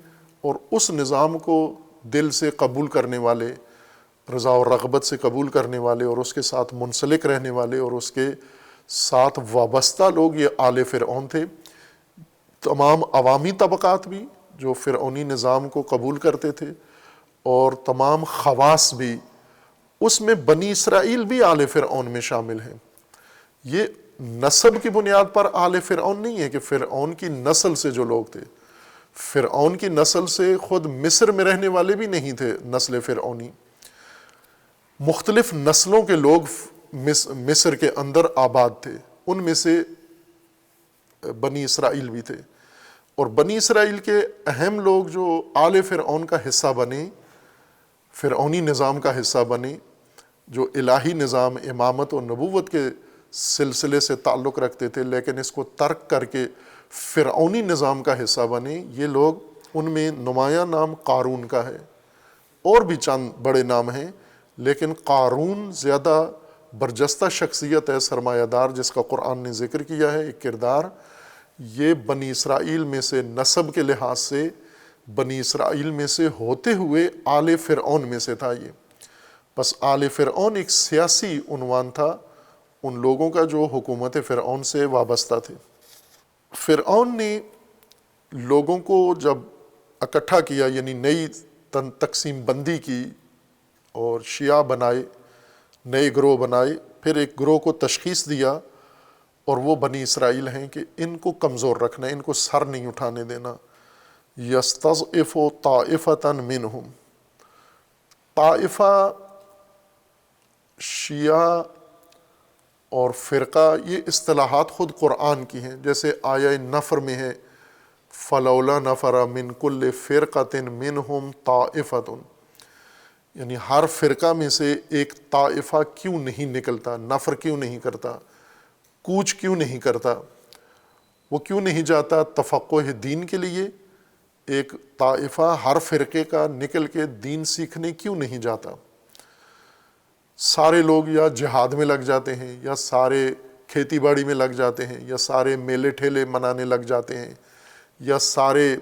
اور اس نظام کو دل سے قبول کرنے والے، رضا و رغبت سے قبول کرنے والے اور اس کے ساتھ منسلک رہنے والے اور اس کے ساتھ وابستہ لوگ یہ آل فرعون تھے۔ تمام عوامی طبقات بھی جو فرعونی نظام کو قبول کرتے تھے، اور تمام خواص بھی، اس میں بنی اسرائیل بھی آل فرعون میں شامل ہیں۔ یہ نسب کی بنیاد پر آل فرعون نہیں ہے کہ فرعون کی نسل سے جو لوگ تھے، فرعون کی نسل سے خود مصر میں رہنے والے بھی نہیں تھے نسل فرعونی، مختلف نسلوں کے لوگ مصر کے اندر آباد تھے، ان میں سے بنی اسرائیل بھی تھے، اور بنی اسرائیل کے اہم لوگ جو آل فرعون کا حصہ بنے، فرعونی نظام کا حصہ بنے، جو الہی نظام امامت و نبوت کے سلسلے سے تعلق رکھتے تھے لیکن اس کو ترک کر کے فرعونی نظام کا حصہ بنے، یہ لوگ، ان میں نمایاں نام قارون کا ہے، اور بھی چند بڑے نام ہیں، لیکن قارون زیادہ برجستہ شخصیت ہے، سرمایہ دار، جس کا قرآن نے ذکر کیا ہے، ایک کردار۔ یہ بنی اسرائیل میں سے نسب کے لحاظ سے بنی اسرائیل میں سے ہوتے ہوئے آل فرعون میں سے تھا یہ۔ بس آل فرعون ایک سیاسی عنوان تھا ان لوگوں کا جو حکومت فرعون سے وابستہ تھے۔ فرعون نے لوگوں کو جب اکٹھا کیا، یعنی نئی تقسیم بندی کی اور شیعہ بنائے، نئے گروہ بنائے، پھر ایک گروہ کو تشخیص دیا، اور وہ بنی اسرائیل ہیں کہ ان کو کمزور رکھنا، ان کو سر نہیں اٹھانے دینا۔ یستضعف طائفة منہم، طائفہ، شیعہ اور فرقہ، یہ اصطلاحات خود قرآن کی ہیں، جیسے آیہ نفر میں ہے فَلَوْلَا نَفَرَ مِن كُلِّ فِرْقَةٍ مِّنْهُمْ طَائِفَةٌ، یعنی ہر فرقہ میں سے ایک طائفہ کیوں نہیں نکلتا، نفر کیوں نہیں کرتا، کوچ کیوں نہیں کرتا، وہ کیوں نہیں جاتا تفقہ دین کے لیے، ایک طائفہ ہر فرقے کا نکل کے دین سیکھنے کیوں نہیں جاتا؟ سارے لوگ یا جہاد میں لگ جاتے ہیں، یا سارے کھیتی باڑی میں لگ جاتے ہیں، یا سارے میلے ٹھیلے منانے لگ جاتے ہیں، یا سارے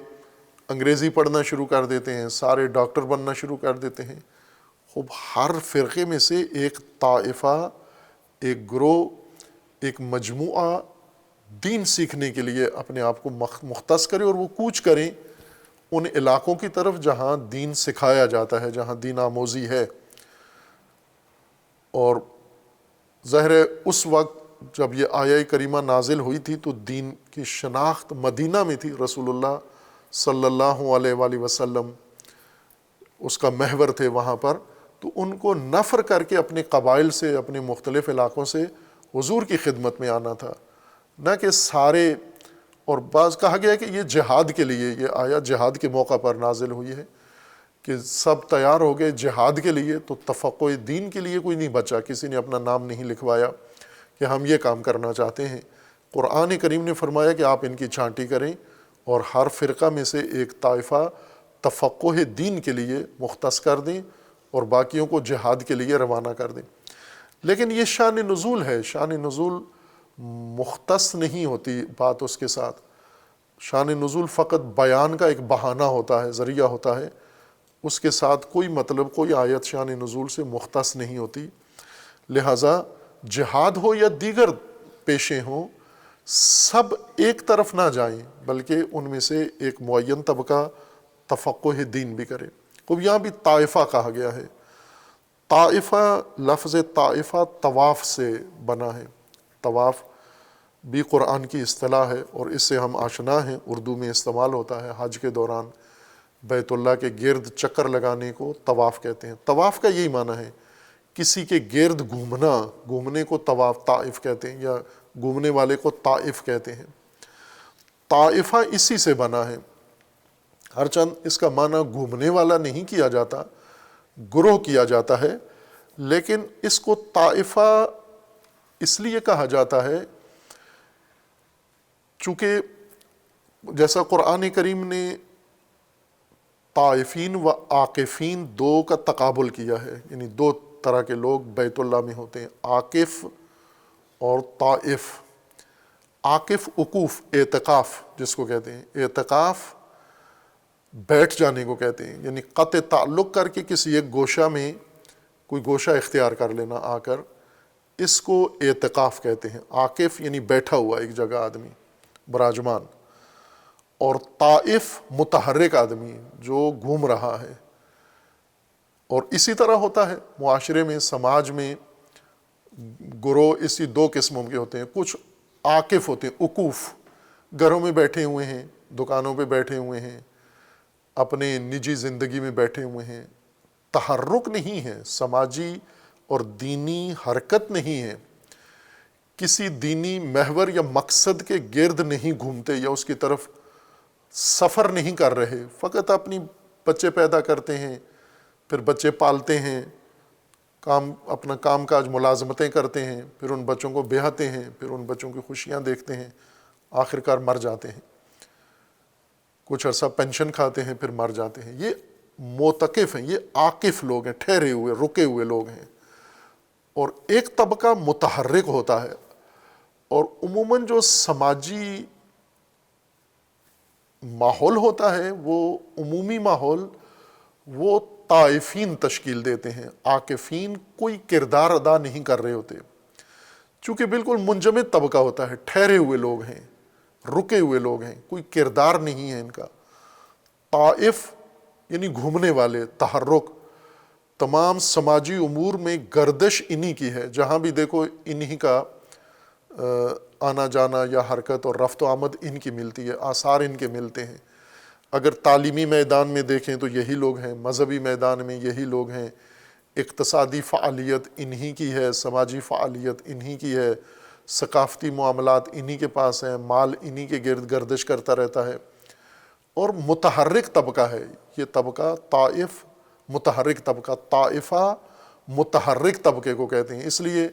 انگریزی پڑھنا شروع کر دیتے ہیں، سارے ڈاکٹر بننا شروع کر دیتے ہیں۔ خوب ہر فرقے میں سے ایک طائفہ، ایک گروہ، ایک مجموعہ دین سیکھنے کے لیے اپنے آپ کو مختص کرے، اور وہ کوچ کریں ان علاقوں کی طرف جہاں دین سکھایا جاتا ہے، جہاں دین آموزی ہے۔ اور ظاہر ہے اس وقت جب یہ آیہ کریمہ نازل ہوئی تھی تو دین کی شناخت مدینہ میں تھی، رسول اللہ صلی اللہ علیہ وآلہ وسلم اس کا محور تھے وہاں پر، تو ان کو نفر کر کے اپنے قبائل سے، اپنے مختلف علاقوں سے حضور کی خدمت میں آنا تھا، نہ کہ سارے۔ اور بعض کہا گیا کہ یہ جہاد کے لیے، یہ آیت جہاد کے موقع پر نازل ہوئی ہے کہ سب تیار ہو گئے جہاد کے لیے، تو تفقہ دین کے لیے کوئی نہیں بچا، کسی نے اپنا نام نہیں لکھوایا کہ ہم یہ کام کرنا چاہتے ہیں۔ قرآن کریم نے فرمایا کہ آپ ان کی چھانٹی کریں، اور ہر فرقہ میں سے ایک طائفہ تفقہ دین کے لیے مختص کر دیں، اور باقیوں کو جہاد کے لیے روانہ کر دیں۔ لیکن یہ شان نزول ہے، شان نزول مختص نہیں ہوتی بات اس کے ساتھ۔ شان نزول فقط بیان کا ایک بہانہ ہوتا ہے، ذریعہ ہوتا ہے، اس کے ساتھ کوئی مطلب، کوئی آیت شان نزول سے مختص نہیں ہوتی۔ لہٰذا جہاد ہو یا دیگر پیشے ہوں، سب ایک طرف نہ جائیں، بلکہ ان میں سے ایک معین طبقہ تفقہ دین بھی کرے۔ اب یہاں بھی طائفہ کہا گیا ہے۔ طائفہ، لفظ طائفہ طواف سے بنا ہے، طواف بھی قرآن کی اصطلاح ہے، اور اس سے ہم آشنا ہیں، اردو میں استعمال ہوتا ہے حج کے دوران، بیت اللہ کے گرد چکر لگانے کو طواف کہتے ہیں۔ طواف کا یہی معنی ہے، کسی کے گرد گھومنا، گھومنے کو طواف طائف کہتے ہیں، یا گھومنے والے کو طائف کہتے ہیں۔ طائفہ اسی سے بنا ہے، ہرچند اس کا معنی گھومنے والا نہیں کیا جاتا، گروہ کیا جاتا ہے، لیکن اس کو طائفہ اس لیے کہا جاتا ہے چونکہ جیسا قرآن کریم نے طائفین و عاکفین دو کا تقابل کیا ہے، یعنی دو طرح کے لوگ بیت اللہ میں ہوتے ہیں، عاکف اور طائف۔ عاکف وقوف، اعتکاف جس کو کہتے ہیں، اعتکاف بیٹھ جانے کو کہتے ہیں، یعنی قطع تعلق کر کے کسی ایک گوشہ میں کوئی گوشہ اختیار کر لینا آ کر، اس کو اعتکاف کہتے ہیں۔ عاکف یعنی بیٹھا ہوا ایک جگہ آدمی، براجمان، اور طائف متحرک آدمی جو گھوم رہا ہے۔ اور اسی طرح ہوتا ہے معاشرے میں، سماج میں گروہ اسی دو قسموں کے ہوتے ہیں، کچھ عاکف ہوتے ہیں، وقوف، گھروں میں بیٹھے ہوئے ہیں، دکانوں پہ بیٹھے ہوئے ہیں، اپنے نجی زندگی میں بیٹھے ہوئے ہیں، تحرک نہیں ہے، سماجی اور دینی حرکت نہیں ہے، کسی دینی محور یا مقصد کے گرد نہیں گھومتے یا اس کی طرف سفر نہیں کر رہے، فقط اپنی بچے پیدا کرتے ہیں، پھر بچے پالتے ہیں، اپنا کام کاج ملازمتیں کرتے ہیں، پھر ان بچوں کو بیاہتے ہیں، پھر ان بچوں کی خوشیاں دیکھتے ہیں، آخر کار مر جاتے ہیں، کچھ عرصہ پینشن کھاتے ہیں، پھر مر جاتے ہیں۔ یہ معتکف ہیں، یہ عاکف لوگ ہیں، ٹھہرے ہوئے، رکے ہوئے لوگ ہیں۔ اور ایک طبقہ متحرک ہوتا ہے، اور عموماً جو سماجی ماحول ہوتا ہے، وہ عمومی ماحول، وہ طائفین تشکیل دیتے ہیں۔ عاکفین کوئی کردار ادا نہیں کر رہے ہوتے، چونکہ بالکل منجمد طبقہ ہوتا ہے، ٹھہرے ہوئے لوگ ہیں، رکے ہوئے لوگ ہیں، کوئی کردار نہیں ہے ان کا۔ طائف یعنی گھومنے والے، تحرک، تمام سماجی امور میں گردش انہی کی ہے، جہاں بھی دیکھو انہی کا آنا جانا یا حرکت اور رفت و آمد ان کی ملتی ہے، آثار ان کے ملتے ہیں۔ اگر تعلیمی میدان میں دیکھیں تو یہی لوگ ہیں، مذہبی میدان میں یہی لوگ ہیں، اقتصادی فعالیت انہی کی ہے، سماجی فعالیت انہی کی ہے، ثقافتی معاملات انہی کے پاس ہیں، مال انہی کے گرد گردش کرتا رہتا ہے۔ اور متحرک طبقہ ہے یہ طبقہ، طائف متحرک طبقہ، طائفہ متحرک طبقے کو کہتے ہیں۔ اس لیے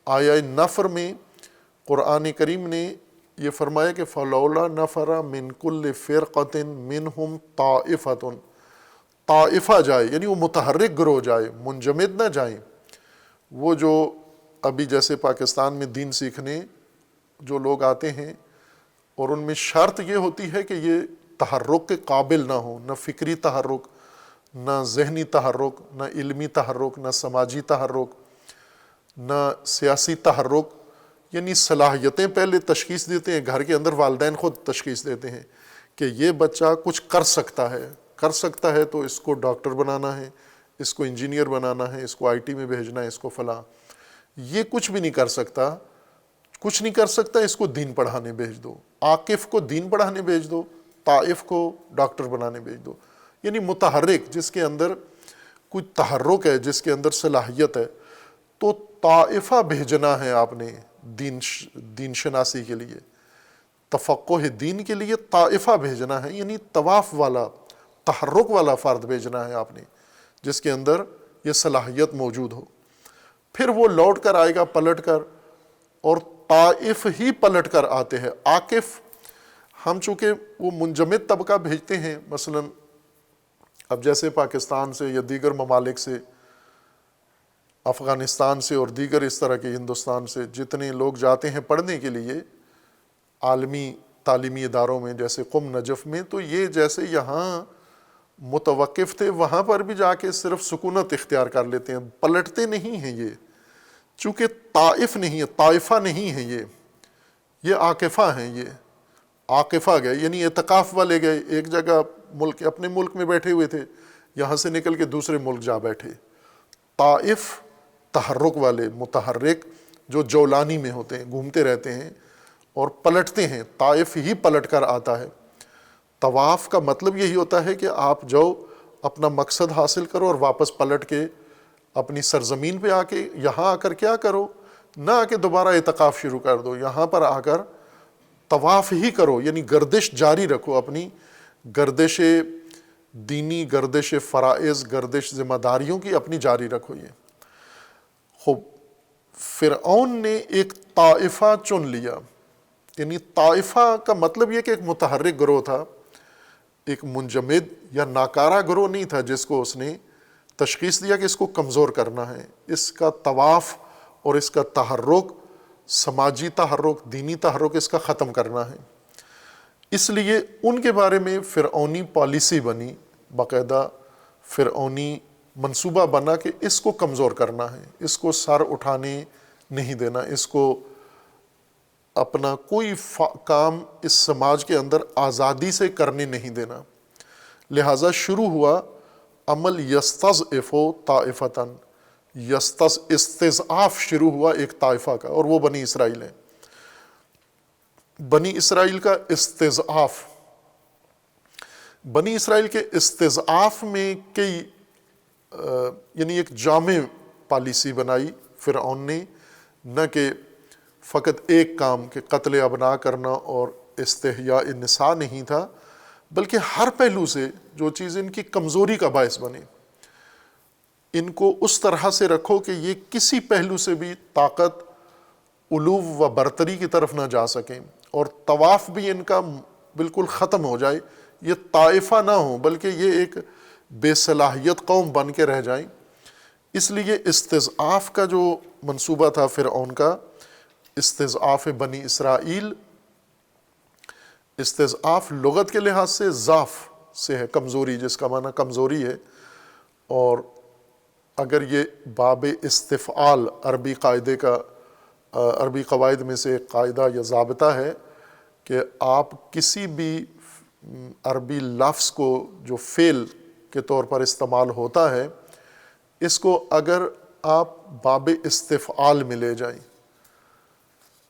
آیہ نفر میں قرآن کریم نے یہ فرمایا کہ فَلَوْلَا نَفَرَ مِن كُلِّ فِرْقَةٍ مِّنْهُمْ طَائِفَةٌ، طائفہ جائے یعنی وہ متحرک گروہ جائے، منجمد نہ جائیں۔ وہ جو ابھی جیسے پاکستان میں دین سیکھنے جو لوگ آتے ہیں، اور ان میں شرط یہ ہوتی ہے کہ یہ تحرک کے قابل نہ ہوں، نہ فکری تحرک، نہ ذہنی تحرک، نہ علمی تحرک، نہ سماجی تحرک، نہ سیاسی تحرک، یعنی صلاحیتیں پہلے تشخیص دیتے ہیں، گھر کے اندر والدین خود تشخیص دیتے ہیں کہ یہ بچہ کچھ کر سکتا ہے تو اس کو ڈاکٹر بنانا ہے، اس کو انجینئر بنانا ہے، اس کو آئی ٹی میں بھیجنا ہے، اس کو فلاں۔ یہ کچھ بھی نہیں کر سکتا، اس کو دین پڑھانے بھیج دو۔ عاکف کو دین پڑھانے بھیج دو، طائف کو ڈاکٹر بنانے بھیج دو۔ یعنی متحرک، جس کے اندر کوئی تحرک ہے، جس کے اندر صلاحیت ہے، تو طائفہ بھیجنا ہے آپ نے دین شناسی کے لیے، تفقہ دین کے لیے طائفہ بھیجنا ہے، یعنی طواف والا، تحرک والا فرد بھیجنا ہے آپ نے، جس کے اندر یہ صلاحیت موجود ہو۔ پھر وہ لوٹ کر آئے گا پلٹ کر، اور طائف ہی پلٹ کر آتے ہیں۔ عاکف ہم چونکہ وہ منجمد طبقہ بھیجتے ہیں، مثلا اب جیسے پاکستان سے یا دیگر ممالک سے، افغانستان سے اور دیگر اس طرح کے ہندوستان سے جتنے لوگ جاتے ہیں پڑھنے کے لیے عالمی تعلیمی اداروں میں، جیسے قم نجف میں، تو یہ جیسے یہاں متوقف تھے، وہاں پر بھی جا کے صرف سکونت اختیار کر لیتے ہیں، پلٹتے نہیں ہیں یہ، چونکہ طائف نہیں ہے، طائفہ نہیں ہے یہ عاکفہ ہیں۔ یہ عاکفہ گئے یعنی اعتکاف والے گئے، ایک جگہ ملک، اپنے ملک میں بیٹھے ہوئے تھے، یہاں سے نکل کے دوسرے ملک جا بیٹھے۔ طائف تحرک والے، متحرک، جو جولانی میں ہوتے ہیں، گھومتے رہتے ہیں اور پلٹتے ہیں، طائف ہی پلٹ کر آتا ہے۔ طواف کا مطلب یہی ہوتا ہے کہ آپ جاؤ اپنا مقصد حاصل کرو اور واپس پلٹ کے اپنی سرزمین پہ آ کے یہاں آ کر کیا کرو، نہ آ کے دوبارہ اعتکاف شروع کر دو، یہاں پر آ کر طواف ہی کرو، یعنی گردش جاری رکھو، اپنی گردش دینی، گردش فرائض، گردش ذمہ داریوں کی اپنی جاری رکھو۔ یہ خوب فرعون نے ایک طائفہ چن لیا، یعنی طائفہ کا مطلب یہ کہ ایک متحرک گروہ تھا، ایک منجمد یا ناکارہ گروہ نہیں تھا جس کو اس نے تشخیص دیا کہ اس کو کمزور کرنا ہے، اس کا طواف اور اس کا تحرک، سماجی تحرک، دینی تحرک اس کا ختم کرنا ہے۔ اس لیے ان کے بارے میں فرعونی پالیسی بنی، باقاعدہ فرعونی منصوبہ بنا کہ اس کو کمزور کرنا ہے، اس کو سر اٹھانے نہیں دینا، اس کو اپنا کوئی کام اس سماج کے اندر آزادی سے کرنے نہیں دینا۔ لہٰذا شروع ہوا عمل یستضعف طائفتاً، استضعاف شروع ہوا ایک طائفہ کا، اور وہ بنی اسرائیل ہیں۔ بنی اسرائیل کا استضعاف، بنی اسرائیل کے استضعاف میں کئی یعنی ایک جامع پالیسی بنائی فرعون نے، نہ کہ فقط ایک کام کہ قتل ابناء کرنا اور استحیاء النساء نہیں تھا، بلکہ ہر پہلو سے جو چیز ان کی کمزوری کا باعث بنے، ان کو اس طرح سے رکھو کہ یہ کسی پہلو سے بھی طاقت، علو و برتری کی طرف نہ جا سکیں، اور طواف بھی ان کا بالکل ختم ہو جائے، یہ طائفہ نہ ہو بلکہ یہ ایک بے صلاحیت قوم بن کے رہ جائیں۔ اس لیے استضعاف کا جو منصوبہ تھا فرعون کا، استضعاف بنی اسرائیل، استضعاف لغت کے لحاظ سے ضعف سے ہے، کمزوری، جس کا معنی کمزوری ہے، اور اگر یہ باب استفعال عربی قاعدے کا، عربی قواعد میں سے ایک قاعدہ یا ضابطہ ہے کہ آپ کسی بھی عربی لفظ کو جو فعل کے طور پر استعمال ہوتا ہے، اس کو اگر آپ باب استفعال میں لے جائیں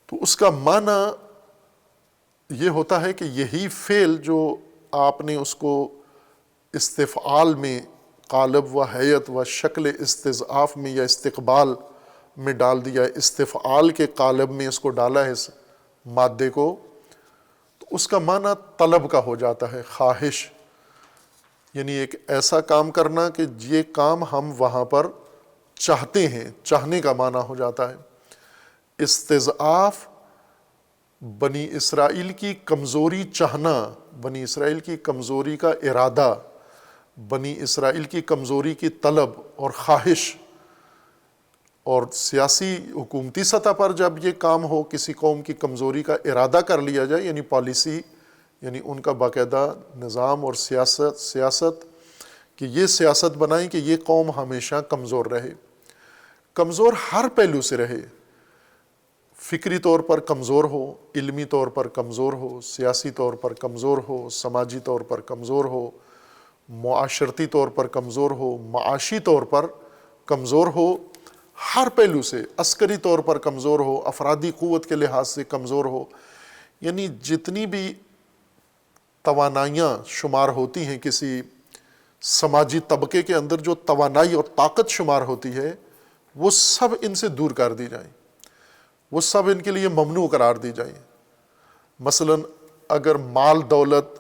تو اس کا معنی یہ ہوتا ہے کہ یہی فعل جو آپ نے اس کو استفعال میں قالب و حیت و شکل استضعاف میں یا استقبال میں ڈال دیا ہے، استفعال کے قالب میں اس کو ڈالا ہے اس مادے کو، تو اس کا معنی طلب کا ہو جاتا ہے، خواہش، یعنی ایک ایسا کام کرنا کہ یہ کام ہم وہاں پر چاہتے ہیں، چاہنے کا معنی ہو جاتا ہے۔ استضعاف بنی اسرائیل کی کمزوری چاہنا، بنی اسرائیل کی کمزوری کا ارادہ، بنی اسرائیل کی کمزوری کی طلب اور خواہش، اور سیاسی حکومتی سطح پر جب یہ کام ہو، کسی قوم کی کمزوری کا ارادہ کر لیا جائے، یعنی پالیسی، یعنی ان کا باقاعدہ نظام اور سیاست کہ یہ سیاست بنائیں کہ یہ قوم ہمیشہ کمزور رہے، کمزور ہر پہلو سے رہے، فکری طور پر کمزور ہو، علمی طور پر کمزور ہو، سیاسی طور پر کمزور ہو، سماجی طور پر کمزور ہو، معاشرتی طور پر کمزور ہو، معاشی طور پر کمزور ہو، ہر پہلو سے، عسکری طور پر کمزور ہو، افرادی قوت کے لحاظ سے کمزور ہو، یعنی جتنی بھی توانائیاں شمار ہوتی ہیں کسی سماجی طبقے کے اندر، جو توانائی اور طاقت شمار ہوتی ہے، وہ سب ان سے دور کر دی جائیں، وہ سب ان کے لیے ممنوع قرار دی جائیں۔ مثلا اگر مال دولت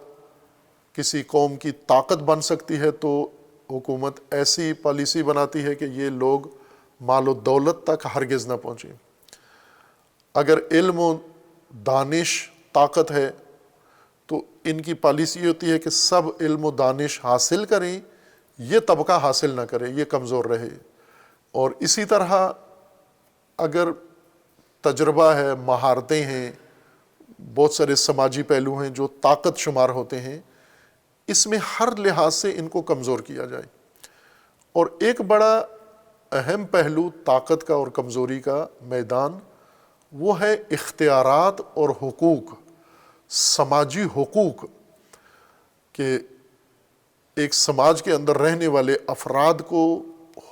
کسی قوم کی طاقت بن سکتی ہے تو حکومت ایسی پالیسی بناتی ہے کہ یہ لوگ مال و دولت تک ہرگز نہ پہنچیں۔ اگر علم و دانش طاقت ہے تو ان کی پالیسی ہوتی ہے کہ سب علم و دانش حاصل کریں، یہ طبقہ حاصل نہ کرے، یہ کمزور رہے۔ اور اسی طرح اگر تجربہ ہے، مہارتیں ہیں، بہت سارے سماجی پہلو ہیں جو طاقت شمار ہوتے ہیں، اس میں ہر لحاظ سے ان کو کمزور کیا جائے۔ اور ایک بڑا اہم پہلو طاقت کا اور کمزوری کا میدان، وہ ہے اختیارات اور حقوق، سماجی حقوق، کہ ایک سماج کے اندر رہنے والے افراد کو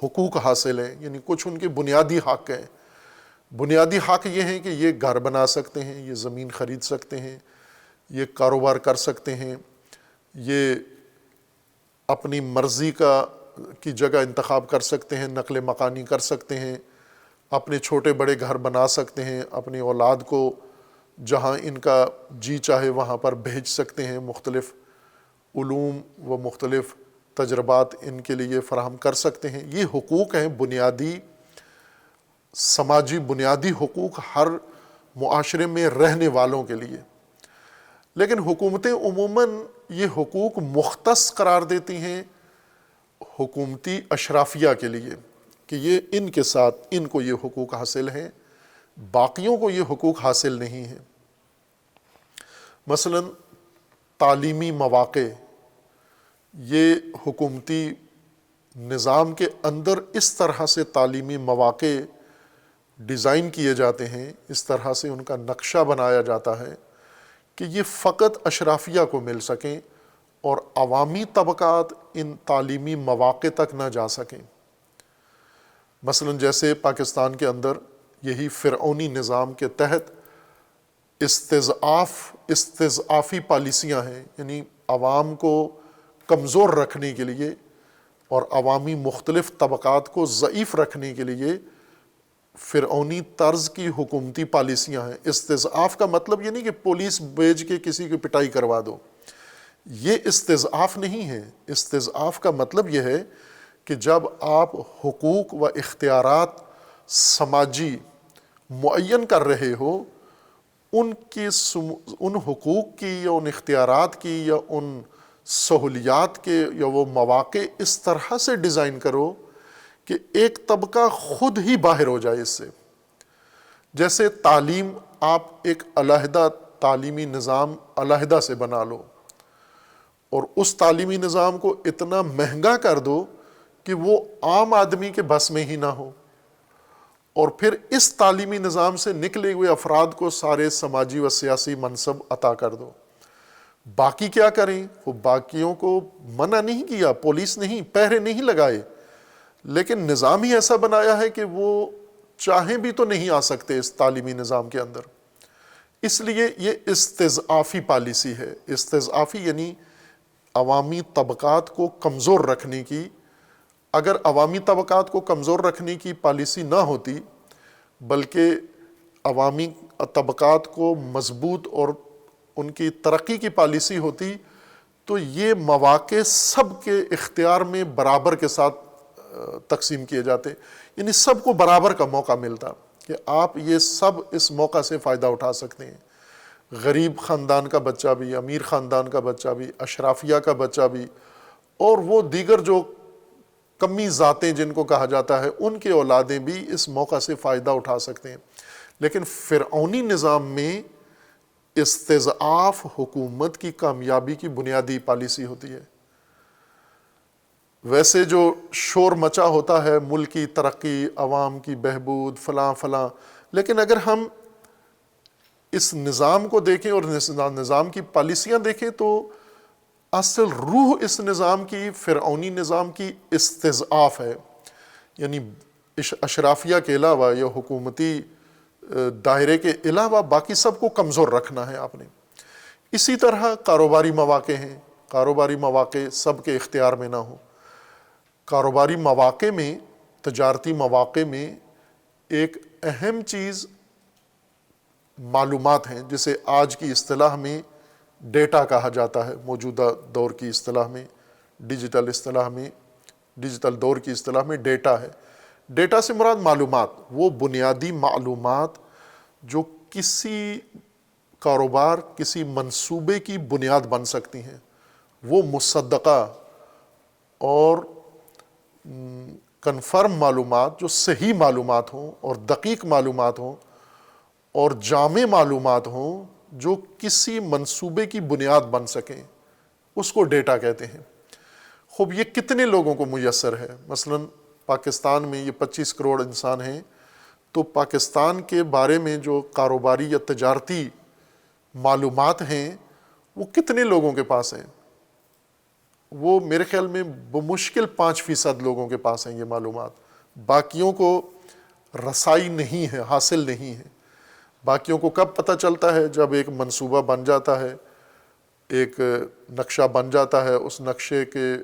حقوق حاصل ہیں، یعنی کچھ ان کے بنیادی حق ہیں۔ بنیادی حق یہ ہیں کہ یہ گھر بنا سکتے ہیں، یہ زمین خرید سکتے ہیں، یہ کاروبار کر سکتے ہیں، یہ اپنی مرضی کی جگہ انتخاب کر سکتے ہیں، نقل مکانی کر سکتے ہیں، اپنے چھوٹے بڑے گھر بنا سکتے ہیں، اپنی اولاد کو جہاں ان کا جی چاہے وہاں پر بھیج سکتے ہیں، مختلف علوم و مختلف تجربات ان کے لیے فراہم کر سکتے ہیں۔ یہ حقوق ہیں، بنیادی سماجی بنیادی حقوق ہر معاشرے میں رہنے والوں کے لیے۔ لیکن حکومتیں عموماً یہ حقوق مختص قرار دیتی ہیں حکومتی اشرافیہ کے لیے کہ یہ ان کے ساتھ ان کو یہ حقوق حاصل ہیں، باقیوں کو یہ حقوق حاصل نہیں ہیں۔ مثلا تعلیمی مواقع، یہ حکومتی نظام کے اندر اس طرح سے تعلیمی مواقع ڈیزائن کیے جاتے ہیں، اس طرح سے ان کا نقشہ بنایا جاتا ہے کہ یہ فقط اشرافیہ کو مل سکیں اور عوامی طبقات ان تعلیمی مواقع تک نہ جا سکیں۔ مثلا جیسے پاکستان کے اندر یہی فرعونی نظام کے تحت استضعافی پالیسیاں ہیں، یعنی عوام کو کمزور رکھنے کے لیے اور عوامی مختلف طبقات کو ضعیف رکھنے کے لیے فرعونی طرز کی حکومتی پالیسیاں ہیں۔ استضعاف کا مطلب یہ نہیں کہ پولیس بھیج کے کسی کی پٹائی کروا دو، یہ استضعاف نہیں ہے۔ استضعاف کا مطلب یہ ہے کہ جب آپ حقوق و اختیارات سماجی معین کر رہے ہو، ان حقوق کی یا ان اختیارات کی یا ان سہولیات کے یا وہ مواقع اس طرح سے ڈیزائن کرو کہ ایک طبقہ خود ہی باہر ہو جائے اس سے۔ جیسے تعلیم، آپ ایک علیحدہ تعلیمی نظام علیحدہ سے بنا لو اور اس تعلیمی نظام کو اتنا مہنگا کر دو کہ وہ عام آدمی کے بس میں ہی نہ ہو، اور پھر اس تعلیمی نظام سے نکلے ہوئے افراد کو سارے سماجی و سیاسی منصب عطا کر دو۔ باقی کیا کریں؟ وہ باقیوں کو منع نہیں کیا، پولیس نہیں، پہرے نہیں لگائے، لیکن نظام ہی ایسا بنایا ہے کہ وہ چاہیں بھی تو نہیں آ سکتے اس تعلیمی نظام کے اندر۔ اس لیے یہ استضعافی پالیسی ہے۔ استضعافی یعنی عوامی طبقات کو کمزور رکھنے کی۔ اگر عوامی طبقات کو کمزور رکھنے کی پالیسی نہ ہوتی بلکہ عوامی طبقات کو مضبوط اور ان کی ترقی کی پالیسی ہوتی تو یہ مواقع سب کے اختیار میں برابر کے ساتھ تقسیم کیے جاتے، یعنی سب کو برابر کا موقع ملتا کہ آپ یہ سب اس موقع سے فائدہ اٹھا سکتے ہیں۔ غریب خاندان کا بچہ بھی، امیر خاندان کا بچہ بھی، اشرافیہ کا بچہ بھی، اور وہ دیگر جو کمی ذاتیں جن کو کہا جاتا ہے ان کے اولادیں بھی اس موقع سے فائدہ اٹھا سکتے ہیں۔ لیکن فرعونی نظام میں استضعاف حکومت کی کامیابی کی بنیادی پالیسی ہوتی ہے۔ ویسے جو شور مچا ہوتا ہے ملک کی ترقی، عوام کی بہبود، فلاں فلاں، لیکن اگر ہم اس نظام کو دیکھیں اور نظام کی پالیسیاں دیکھیں تو اصل روح اس نظام کی، فرعونی نظام کی، استضعاف ہے، یعنی اشرافیہ کے علاوہ یا حکومتی دائرے کے علاوہ باقی سب کو کمزور رکھنا ہے آپ نے۔ اسی طرح کاروباری مواقع ہیں، کاروباری مواقع سب کے اختیار میں نہ ہوں۔ کاروباری مواقع میں، تجارتی مواقع میں ایک اہم چیز معلومات ہیں، جسے آج کی اصطلاح میں ڈیٹا کہا جاتا ہے، موجودہ دور کی اصطلاح میں، ڈیجیٹل دور کی اصطلاح میں ڈیٹا ہے۔ ڈیٹا سے مراد معلومات، وہ بنیادی معلومات جو کسی کاروبار، کسی منصوبے کی بنیاد بن سکتی ہیں، وہ مصدقہ اور کنفرم معلومات جو صحیح معلومات ہوں اور دقیق معلومات ہوں اور جامع معلومات ہوں جو کسی منصوبے کی بنیاد بن سکیں، اس کو ڈیٹا کہتے ہیں۔ خوب یہ کتنے لوگوں کو میسر ہے؟ مثلا پاکستان میں یہ 25 کروڑ انسان ہیں، تو پاکستان کے بارے میں جو کاروباری یا تجارتی معلومات ہیں وہ کتنے لوگوں کے پاس ہیں؟ وہ میرے خیال میں بمشکل 5% لوگوں کے پاس ہیں یہ معلومات، باقیوں کو رسائی نہیں ہے، حاصل نہیں ہے۔ باقیوں کو کب پتہ چلتا ہے؟ جب ایک منصوبہ بن جاتا ہے، ایک نقشہ بن جاتا ہے، اس نقشے کے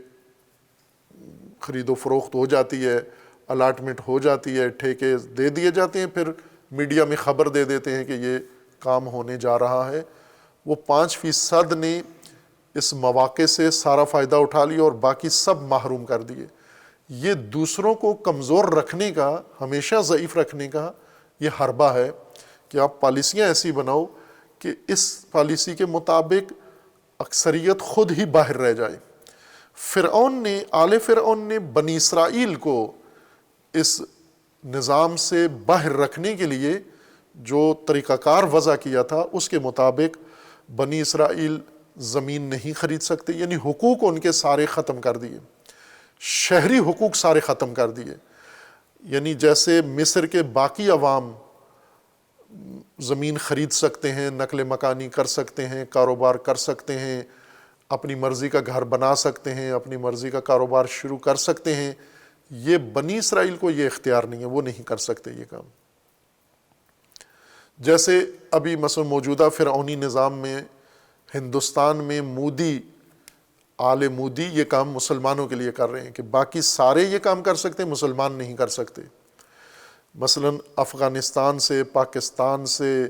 خرید و فروخت ہو جاتی ہے، الاٹمنٹ ہو جاتی ہے، ٹھیکے دے دیے جاتے ہیں، پھر میڈیا میں خبر دے دیتے ہیں کہ یہ کام ہونے جا رہا ہے۔ وہ 5% نے اس مواقع سے سارا فائدہ اٹھا لیا اور باقی سب محروم کر دیے۔ یہ دوسروں کو کمزور رکھنے کا، ہمیشہ ضعیف رکھنے کا یہ حربہ ہے کہ آپ پالیسیاں ایسی بناؤ کہ اس پالیسی کے مطابق اکثریت خود ہی باہر رہ جائے۔ آل فرعون نے بنی اسرائیل کو اس نظام سے باہر رکھنے کے لیے جو طریقہ کار وضع کیا تھا، اس کے مطابق بنی اسرائیل زمین نہیں خرید سکتے، یعنی حقوق ان کے سارے ختم کر دیے، شہری حقوق سارے ختم کر دیے۔ یعنی جیسے مصر کے باقی عوام زمین خرید سکتے ہیں، نقل مکانی کر سکتے ہیں، کاروبار کر سکتے ہیں، اپنی مرضی کا گھر بنا سکتے ہیں، اپنی مرضی کا کاروبار شروع کر سکتے ہیں، یہ بنی اسرائیل کو یہ اختیار نہیں ہے، وہ نہیں کر سکتے یہ کام۔ جیسے ابھی مثلا موجودہ فرعونی نظام میں ہندوستان میں مودی، آل مودی یہ کام مسلمانوں کے لیے کر رہے ہیں کہ باقی سارے یہ کام کر سکتے ہیں، مسلمان نہیں کر سکتے۔ مثلا افغانستان سے، پاکستان سے،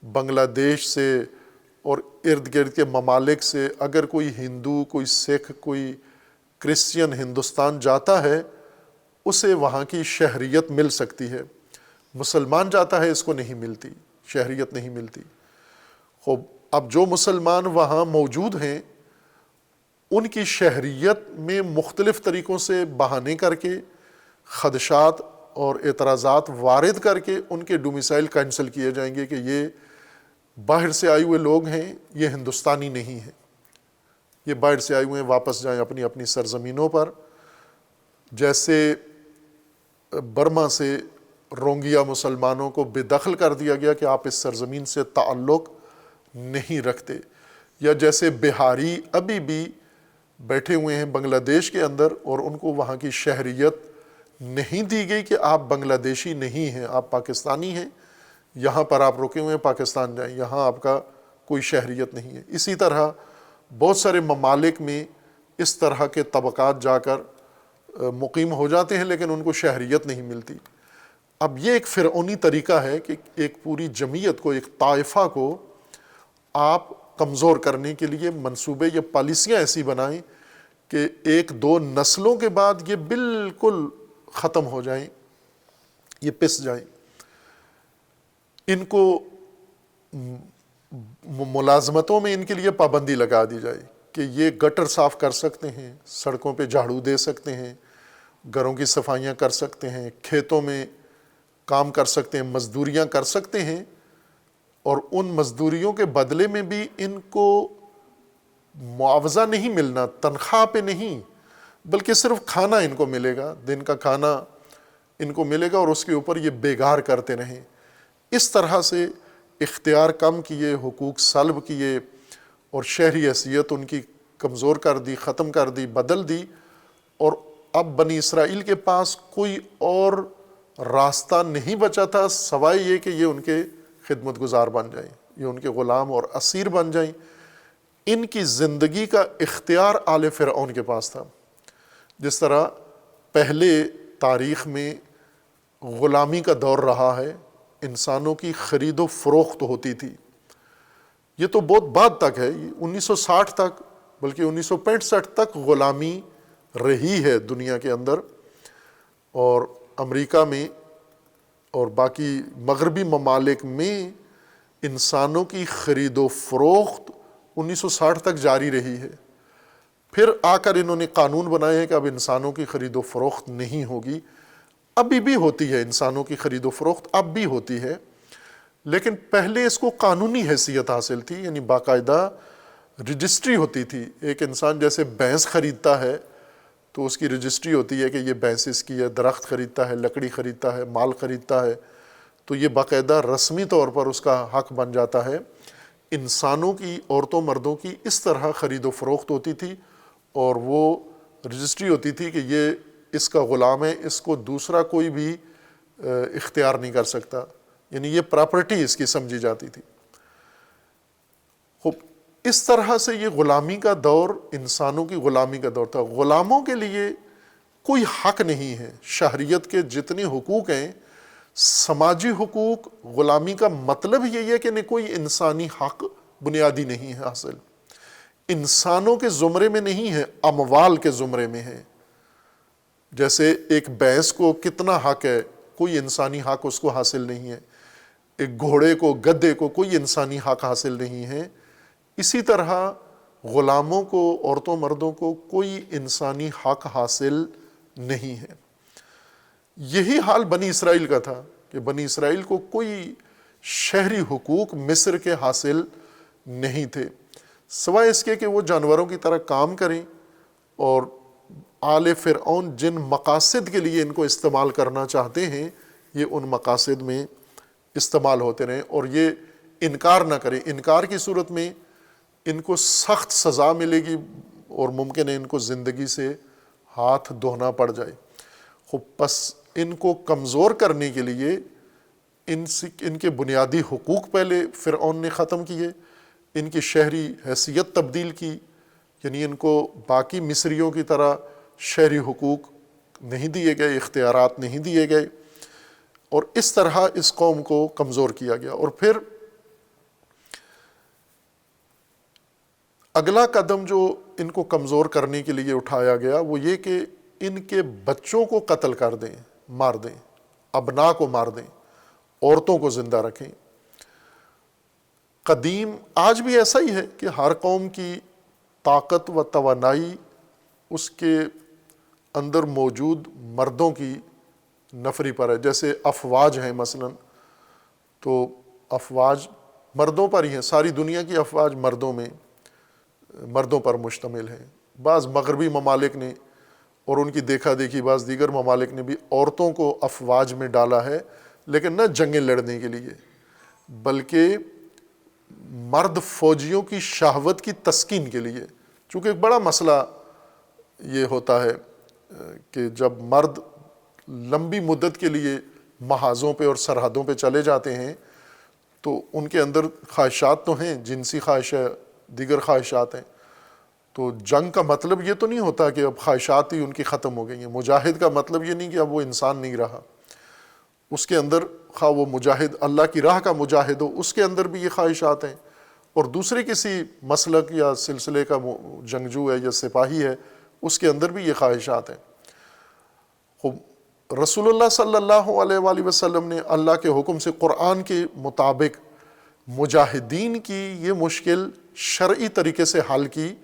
بنگلہ دیش سے اور ارد گرد کے ممالک سے اگر کوئی ہندو، کوئی سکھ، کوئی کرسچین ہندوستان جاتا ہے، اسے وہاں کی شہریت مل سکتی ہے۔ مسلمان جاتا ہے، اس کو نہیں ملتی، شہریت نہیں ملتی۔ خوب، اب جو مسلمان وہاں موجود ہیں ان کی شہریت میں مختلف طریقوں سے بہانے کر کے، خدشات اور اعتراضات وارد کر کے ان کے ڈومیسائل کینسل کیے جائیں گے کہ یہ باہر سے آئے ہوئے لوگ ہیں، یہ ہندوستانی نہیں ہیں، یہ باہر سے آئے ہوئے ہیں، واپس جائیں اپنی اپنی سرزمینوں پر۔ جیسے برما سے روہنگیا مسلمانوں کو بے دخل کر دیا گیا کہ آپ اس سرزمین سے تعلق نہیں رکھتے، یا جیسے بہاری ابھی بھی بیٹھے ہوئے ہیں بنگلہ دیش کے اندر اور ان کو وہاں کی شہریت نہیں دی گئی کہ آپ بنگلہ دیشی نہیں ہیں، آپ پاکستانی ہیں، یہاں پر آپ رکے ہوئے ہیں، پاکستان جائیں، یہاں آپ کا کوئی شہریت نہیں ہے۔ اسی طرح بہت سارے ممالک میں اس طرح کے طبقات جا کر مقیم ہو جاتے ہیں لیکن ان کو شہریت نہیں ملتی۔ اب یہ ایک فرعونی طریقہ ہے کہ ایک پوری جمعیت کو، ایک طائفہ کو آپ کمزور کرنے کے لیے منصوبے یا پالیسیاں ایسی بنائیں کہ ایک دو نسلوں کے بعد یہ بالکل ختم ہو جائیں، یہ پس جائیں۔ ان کو ملازمتوں میں ان کے لیے پابندی لگا دی جائے کہ یہ گٹر صاف کر سکتے ہیں، سڑکوں پہ جھاڑو دے سکتے ہیں، گھروں کی صفائیاں کر سکتے ہیں، کھیتوں میں کام کر سکتے ہیں، مزدوریاں کر سکتے ہیں، اور ان مزدوریوں کے بدلے میں بھی ان کو معاوضہ نہیں ملنا، تنخواہ پہ نہیں، بلکہ صرف کھانا ان کو ملے گا، دن کا کھانا ان کو ملے گا، اور اس کے اوپر یہ بیگار کرتے رہیں۔ اس طرح سے اختیار کم کیے، حقوق سلب کیے، اور شہری حیثیت ان کی کمزور کر دی، ختم کر دی، بدل دی، اور اب بنی اسرائیل کے پاس کوئی اور راستہ نہیں بچا تھا سوائے یہ کہ یہ ان کے خدمت گزار بن جائیں، یہ ان کے غلام اور اسیر بن جائیں۔ ان کی زندگی کا اختیار آل فرعون کے پاس تھا۔ جس طرح پہلے تاریخ میں غلامی کا دور رہا ہے، انسانوں کی خرید و فروخت ہوتی تھی، یہ تو بہت بعد تک ہے، 1960 تک بلکہ 1965 تک غلامی رہی ہے دنیا کے اندر، اور امریکہ میں اور باقی مغربی ممالک میں انسانوں کی خرید و فروخت 1960 تک جاری رہی ہے۔ پھر آ کر انہوں نے قانون بنائے ہیں کہ اب انسانوں کی خرید و فروخت نہیں ہوگی۔ ابھی بھی ہوتی ہے انسانوں کی خرید و فروخت، اب بھی ہوتی ہے، لیکن پہلے اس کو قانونی حیثیت حاصل تھی، یعنی باقاعدہ رجسٹری ہوتی تھی۔ ایک انسان جیسے بھینس خریدتا ہے تو اس کی رجسٹری ہوتی ہے کہ یہ بھینس اس کی ہے، درخت خریدتا ہے، لکڑی خریدتا ہے، مال خریدتا ہے، تو یہ باقاعدہ رسمی طور پر اس کا حق بن جاتا ہے۔ انسانوں کی، عورتوں مردوں کی اس طرح خرید و فروخت ہوتی تھی، اور وہ رجسٹری ہوتی تھی کہ یہ اس کا غلام ہے، اس کو دوسرا کوئی بھی اختیار نہیں کر سکتا، یعنی یہ پراپرٹی اس کی سمجھی جاتی تھی۔ خوب، اس طرح سے یہ غلامی کا دور انسانوں کی غلامی کا دور تھا۔ غلاموں کے لیے کوئی حق نہیں ہے۔ شہریت کے جتنے حقوق ہیں، سماجی حقوق، غلامی کا مطلب یہی ہے کہ کوئی انسانی حق بنیادی نہیں ہے حاصل، انسانوں کے زمرے میں نہیں ہے، اموال کے زمرے میں ہے۔ جیسے ایک بھینس کو کتنا حق ہے، کوئی انسانی حق اس کو حاصل نہیں ہے۔ ایک گھوڑے کو، گدھے کو کوئی انسانی حق حاصل نہیں ہے۔ اسی طرح غلاموں کو، عورتوں مردوں کو کوئی انسانی حق حاصل نہیں ہے۔ یہی حال بنی اسرائیل کا تھا کہ بنی اسرائیل کو کوئی شہری حقوق مصر کے حاصل نہیں تھے، سوائے اس کے کہ وہ جانوروں کی طرح کام کریں اور آل فرعون جن مقاصد کے لیے ان کو استعمال کرنا چاہتے ہیں یہ ان مقاصد میں استعمال ہوتے رہیں، اور یہ انکار نہ کریں۔ انکار کی صورت میں ان کو سخت سزا ملے گی اور ممکن ہے ان کو زندگی سے ہاتھ دھونا پڑ جائے۔ پس ان کو کمزور کرنے کے لیے ان کے بنیادی حقوق پہلے فرعون نے ختم کیے، ان کی شہری حیثیت تبدیل کی، یعنی ان کو باقی مصریوں کی طرح شہری حقوق نہیں دیے گئے، اختیارات نہیں دیے گئے، اور اس طرح اس قوم کو کمزور کیا گیا۔ اور پھر اگلا قدم جو ان کو کمزور کرنے کے لیے اٹھایا گیا وہ یہ کہ ان کے بچوں کو قتل کر دیں، مار دیں، ابناء کو مار دیں، عورتوں کو زندہ رکھیں۔ قدیم آج بھی ایسا ہی ہے کہ ہر قوم کی طاقت و توانائی اس کے اندر موجود مردوں کی نفری پر ہے۔ جیسے افواج ہیں مثلا، تو افواج مردوں پر ہی ہیں، ساری دنیا کی افواج مردوں پر مشتمل ہیں۔ بعض مغربی ممالک نے اور ان کی دیکھا دیکھی بعض دیگر ممالک نے بھی عورتوں کو افواج میں ڈالا ہے، لیکن نہ جنگیں لڑنے کے لیے، بلکہ مرد فوجیوں کی شہوت کی تسکین کے لیے۔ چونکہ ایک بڑا مسئلہ یہ ہوتا ہے کہ جب مرد لمبی مدت کے لیے محاذوں پہ اور سرحدوں پہ چلے جاتے ہیں تو ان کے اندر خواہشات تو ہیں، جنسی خواہش ہے، دیگر خواہشات ہیں، تو جنگ کا مطلب یہ تو نہیں ہوتا کہ اب خواہشات ہی ان کی ختم ہو گئی ہیں۔ مجاہد کا مطلب یہ نہیں کہ اب وہ انسان نہیں رہا، اس کے اندر خواہ وہ مجاہد اللہ کی راہ کا مجاہد ہو، اس کے اندر بھی یہ خواہشات ہیں، اور دوسرے کسی مسلک یا سلسلے کا جنگجو ہے یا سپاہی ہے، اس کے اندر بھی یہ خواہشات ہیں۔ رسول اللہ صلی اللہ علیہ وآلہ وسلم نے اللہ کے حکم سے قرآن کے مطابق مجاہدین کی یہ مشکل شرعی طریقے سے حل کی،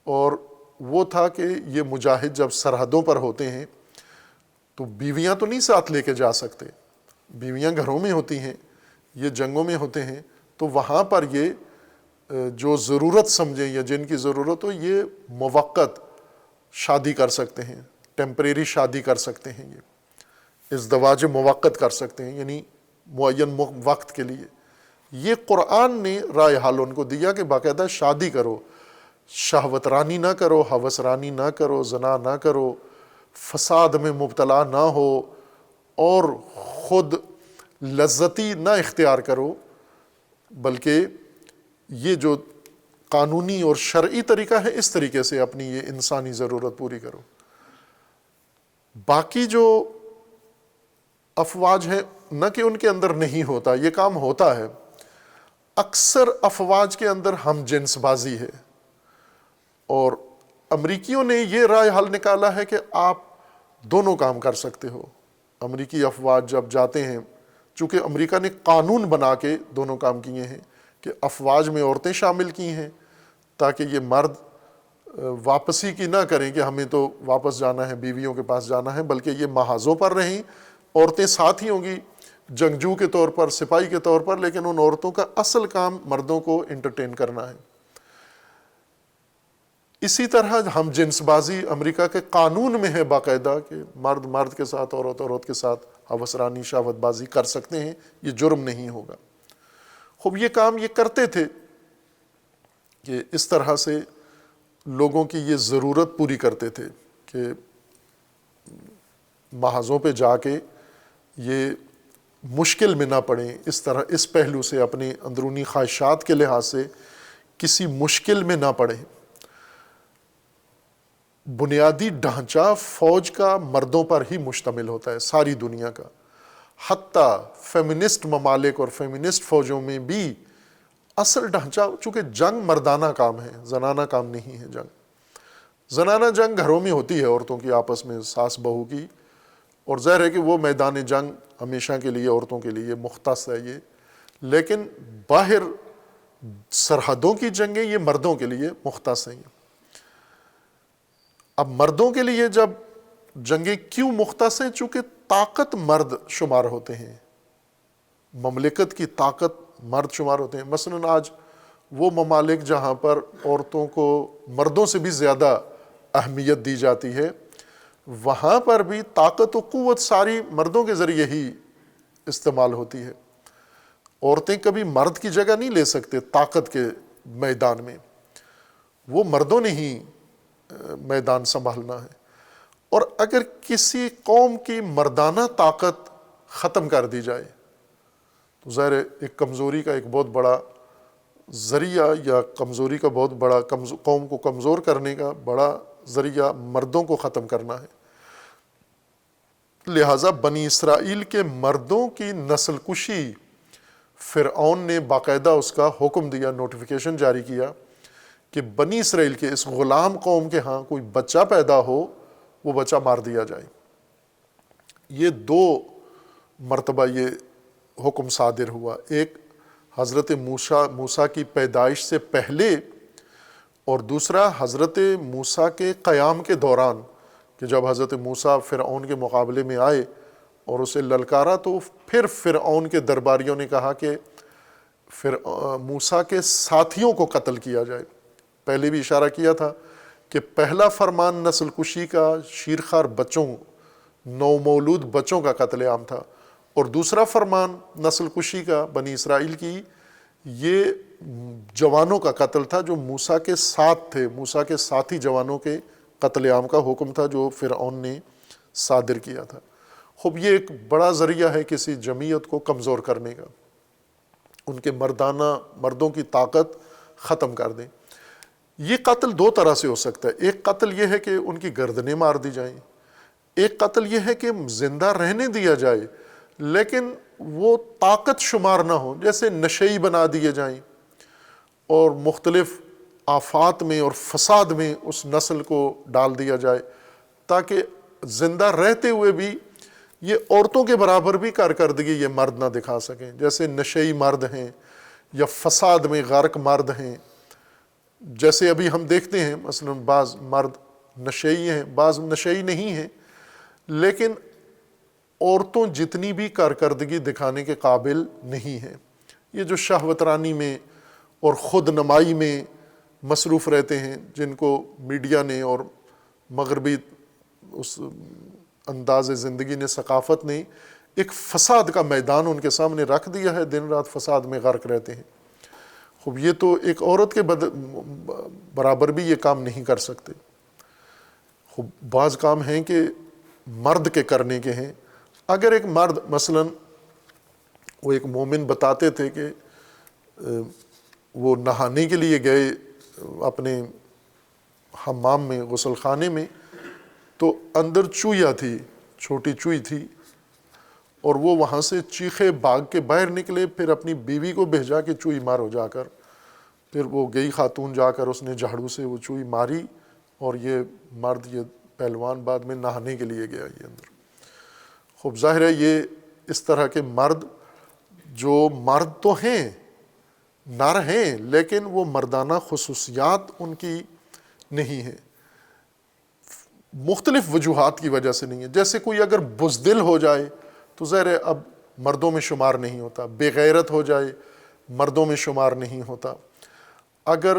اور وہ تھا کہ یہ مجاہد جب سرحدوں پر ہوتے ہیں تو بیویاں تو نہیں ساتھ لے کے جا سکتے، بیویاں گھروں میں ہوتی ہیں، یہ جنگوں میں ہوتے ہیں، تو وہاں پر یہ جو ضرورت سمجھیں یا جن کی ضرورت ہو یہ موقت شادی کر سکتے ہیں، ٹیمپریری شادی کر سکتے ہیں، یہ ازدواج موقت کر سکتے ہیں، یعنی معین وقت کے لیے۔ یہ قرآن نے رائے حل ان کو دیا کہ باقاعدہ شادی کرو، شہوت رانی نہ کرو، ہوس رانی نہ کرو، زنا نہ کرو، فساد میں مبتلا نہ ہو، اور خود لذتی نہ اختیار کرو، بلکہ یہ جو قانونی اور شرعی طریقہ ہے اس طریقے سے اپنی یہ انسانی ضرورت پوری کرو۔ باقی جو افواج ہیں نہ کہ ان کے اندر نہیں ہوتا، یہ کام ہوتا ہے، اکثر افواج کے اندر ہم جنس بازی ہے، اور امریکیوں نے یہ رائے حل نکالا ہے کہ آپ دونوں کام کر سکتے ہو۔ امریکی افواج جب جاتے ہیں، چونکہ امریکہ نے قانون بنا کے دونوں کام کیے ہیں کہ افواج میں عورتیں شامل کی ہیں تاکہ یہ مرد واپسی کی نہ کریں کہ ہمیں تو واپس جانا ہے، بیویوں کے پاس جانا ہے، بلکہ یہ محاذوں پر رہیں، عورتیں ساتھ ہی ہوں گی جنگجو کے طور پر، سپاہی کے طور پر، لیکن ان عورتوں کا اصل کام مردوں کو انٹرٹین کرنا ہے۔ اسی طرح ہم جنس بازی امریکہ کے قانون میں ہے باقاعدہ کہ مرد مرد کے ساتھ، عورت عورت کے ساتھ ہوس رانی شہوت بازی کر سکتے ہیں، یہ جرم نہیں ہوگا۔ خوب یہ کام یہ کرتے تھے کہ اس طرح سے لوگوں کی یہ ضرورت پوری کرتے تھے کہ محاذوں پہ جا کے یہ مشکل میں نہ پڑیں، اس طرح اس پہلو سے اپنے اندرونی خواہشات کے لحاظ سے کسی مشکل میں نہ پڑے۔ بنیادی ڈھانچہ فوج کا مردوں پر ہی مشتمل ہوتا ہے ساری دنیا کا، حتیٰ فیمنسٹ ممالک اور فیمنسٹ فوجوں میں بھی اصل ڈھانچہ، چونکہ جنگ مردانہ کام ہے، زنانہ کام نہیں ہے جنگ۔ زنانہ جنگ گھروں میں ہوتی ہے عورتوں کی آپس میں، ساس بہو کی، اور ظاہر ہے کہ وہ میدان جنگ ہمیشہ کے لیے عورتوں کے لیے مختص ہے یہ، لیکن باہر سرحدوں کی جنگیں یہ مردوں کے لیے مختص ہیں۔ اب مردوں کے لیے جب جنگیں کیوں مختص ہیں؟ چونکہ طاقت مرد شمار ہوتے ہیں، مملکت کی طاقت مرد شمار ہوتے ہیں۔ مثلاً آج وہ ممالک جہاں پر عورتوں کو مردوں سے بھی زیادہ اہمیت دی جاتی ہے، وہاں پر بھی طاقت و قوت ساری مردوں کے ذریعے ہی استعمال ہوتی ہے۔ عورتیں کبھی مرد کی جگہ نہیں لے سکتے طاقت کے میدان میں، وہ مردوں نے ہی میدان سنبھالنا ہے۔ اور اگر کسی قوم کی مردانہ طاقت ختم کر دی جائے تو ظاہر ہے ایک کمزوری کا ایک بہت بڑا ذریعہ، یا کمزوری کا بہت بڑا قوم کو کمزور کرنے کا بڑا ذریعہ مردوں کو ختم کرنا ہے۔ لہٰذا بنی اسرائیل کے مردوں کی نسل کشی فرعون نے باقاعدہ اس کا حکم دیا، نوٹیفیکیشن جاری کیا کہ بنی اسرائیل کے اس غلام قوم کے ہاں کوئی بچہ پیدا ہو وہ بچہ مار دیا جائے۔ یہ 2 مرتبہ یہ حکم صادر ہوا، ایک حضرت موسیٰ کی پیدائش سے پہلے، اور دوسرا حضرت موسیٰ کے قیام کے دوران، کہ جب حضرت موسیٰ فرعون کے مقابلے میں آئے اور اسے للکارا تو پھر فرعون کے درباریوں نے کہا کہ موسیٰ کے ساتھیوں کو قتل کیا جائے۔ پہلے بھی اشارہ کیا تھا کہ پہلا فرمان نسل کشی کا شیرخوار بچوں، نومولود بچوں کا قتل عام تھا، اور دوسرا فرمان نسل کشی کا بنی اسرائیل کی یہ جوانوں کا قتل تھا جو موسیٰ کے ساتھ تھے، موسیٰ کے ساتھی جوانوں کے قتل عام کا حکم تھا جو فرعون نے صادر کیا تھا۔ خوب یہ ایک بڑا ذریعہ ہے کسی جمعیت کو کمزور کرنے کا، ان کے مردوں کی طاقت ختم کر دیں۔ یہ قتل 2 طرح سے ہو سکتا ہے۔ ایک قتل یہ ہے کہ ان کی گردنیں مار دی جائیں، ایک قتل یہ ہے کہ زندہ رہنے دیا جائے لیکن وہ طاقت شمار نہ ہو، جیسے نشئی بنا دیے جائیں اور مختلف آفات میں اور فساد میں اس نسل کو ڈال دیا جائے، تاکہ زندہ رہتے ہوئے بھی یہ عورتوں کے برابر بھی کارکردگی یہ مرد نہ دکھا سکیں، جیسے نشئی مرد ہیں یا فساد میں غرق مرد ہیں۔ جیسے ابھی ہم دیکھتے ہیں مثلا بعض مرد نشئی ہیں، بعض نشئی نہیں ہیں، لیکن عورتوں جتنی بھی کارکردگی دکھانے کے قابل نہیں ہیں۔ یہ جو شہوت رانی میں اور خود نمائی میں مصروف رہتے ہیں، جن کو میڈیا نے اور مغربی اس انداز زندگی نے، ثقافت نے ایک فساد کا میدان ان کے سامنے رکھ دیا ہے، دن رات فساد میں غرق رہتے ہیں۔ خوب یہ تو ایک عورت کے برابر بھی یہ کام نہیں کر سکتے۔ خوب بعض کام ہیں کہ مرد کے کرنے کے ہیں۔ اگر ایک مرد مثلا وہ ایک مومن بتاتے تھے کہ وہ نہانے کے لیے گئے اپنے حمام میں، غسل خانے میں، تو اندر چوہیا تھی، چھوٹی چوئی تھی، اور وہ وہاں سے چیخے بھاگ کے باہر نکلے، پھر اپنی بیوی کو بھیجا کہ چوئی مارو جا کر۔ پھر وہ گئی خاتون، جا کر اس نے جھاڑو سے وہ چوئی ماری، اور یہ مرد، یہ پہلوان بعد میں نہانے کے لیے گیا یہ اندر۔ خوب ظاہر ہے یہ اس طرح کے مرد جو مرد تو ہیں، نر ہیں، لیکن وہ مردانہ خصوصیات ان کی نہیں ہیں، مختلف وجوہات کی وجہ سے نہیں ہے۔ جیسے کوئی اگر بزدل ہو جائے تو ظاہر ہے اب مردوں میں شمار نہیں ہوتا، بے غیرت ہو جائے مردوں میں شمار نہیں ہوتا، اگر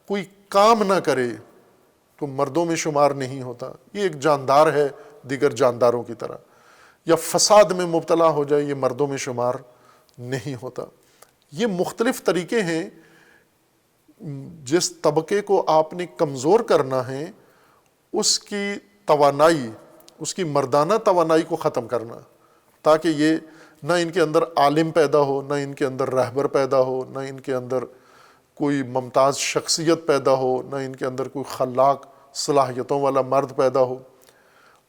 کوئی کام نہ کرے تو مردوں میں شمار نہیں ہوتا، یہ ایک جاندار ہے دیگر جانداروں کی طرح، یا فساد میں مبتلا ہو جائے یہ مردوں میں شمار نہیں ہوتا۔ یہ مختلف طریقے ہیں جس طبقے کو آپ نے کمزور کرنا ہے، اس کی توانائی، اس کی مردانہ توانائی کو ختم کرنا، تاکہ یہ نہ ان کے اندر عالم پیدا ہو، نہ ان کے اندر رہبر پیدا ہو، نہ ان کے اندر کوئی ممتاز شخصیت پیدا ہو، نہ ان کے اندر کوئی خلاق صلاحیتوں والا مرد پیدا ہو۔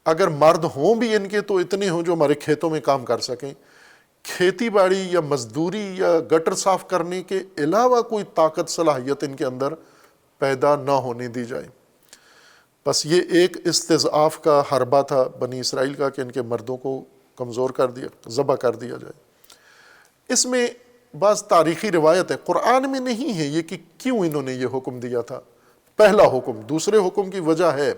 اگر مرد ہوں بھی ان کے تو اتنے ہوں جو ہمارے کھیتوں میں کام کر سکیں، کھیتی باڑی یا مزدوری یا گٹر صاف کرنے کے علاوہ کوئی طاقت صلاحیت ان کے اندر پیدا نہ ہونے دی جائے۔ بس یہ ایک استضعاف کا حربہ تھا بنی اسرائیل کا کہ ان کے مردوں کو کمزور کر دیا، ذبح کر دیا جائے۔ اس میں بعض تاریخی روایت ہے، قرآن میں نہیں ہے یہ کہ کیوں انہوں نے یہ حکم دیا تھا۔ پہلا حکم، دوسرے حکم کی وجہ ہے،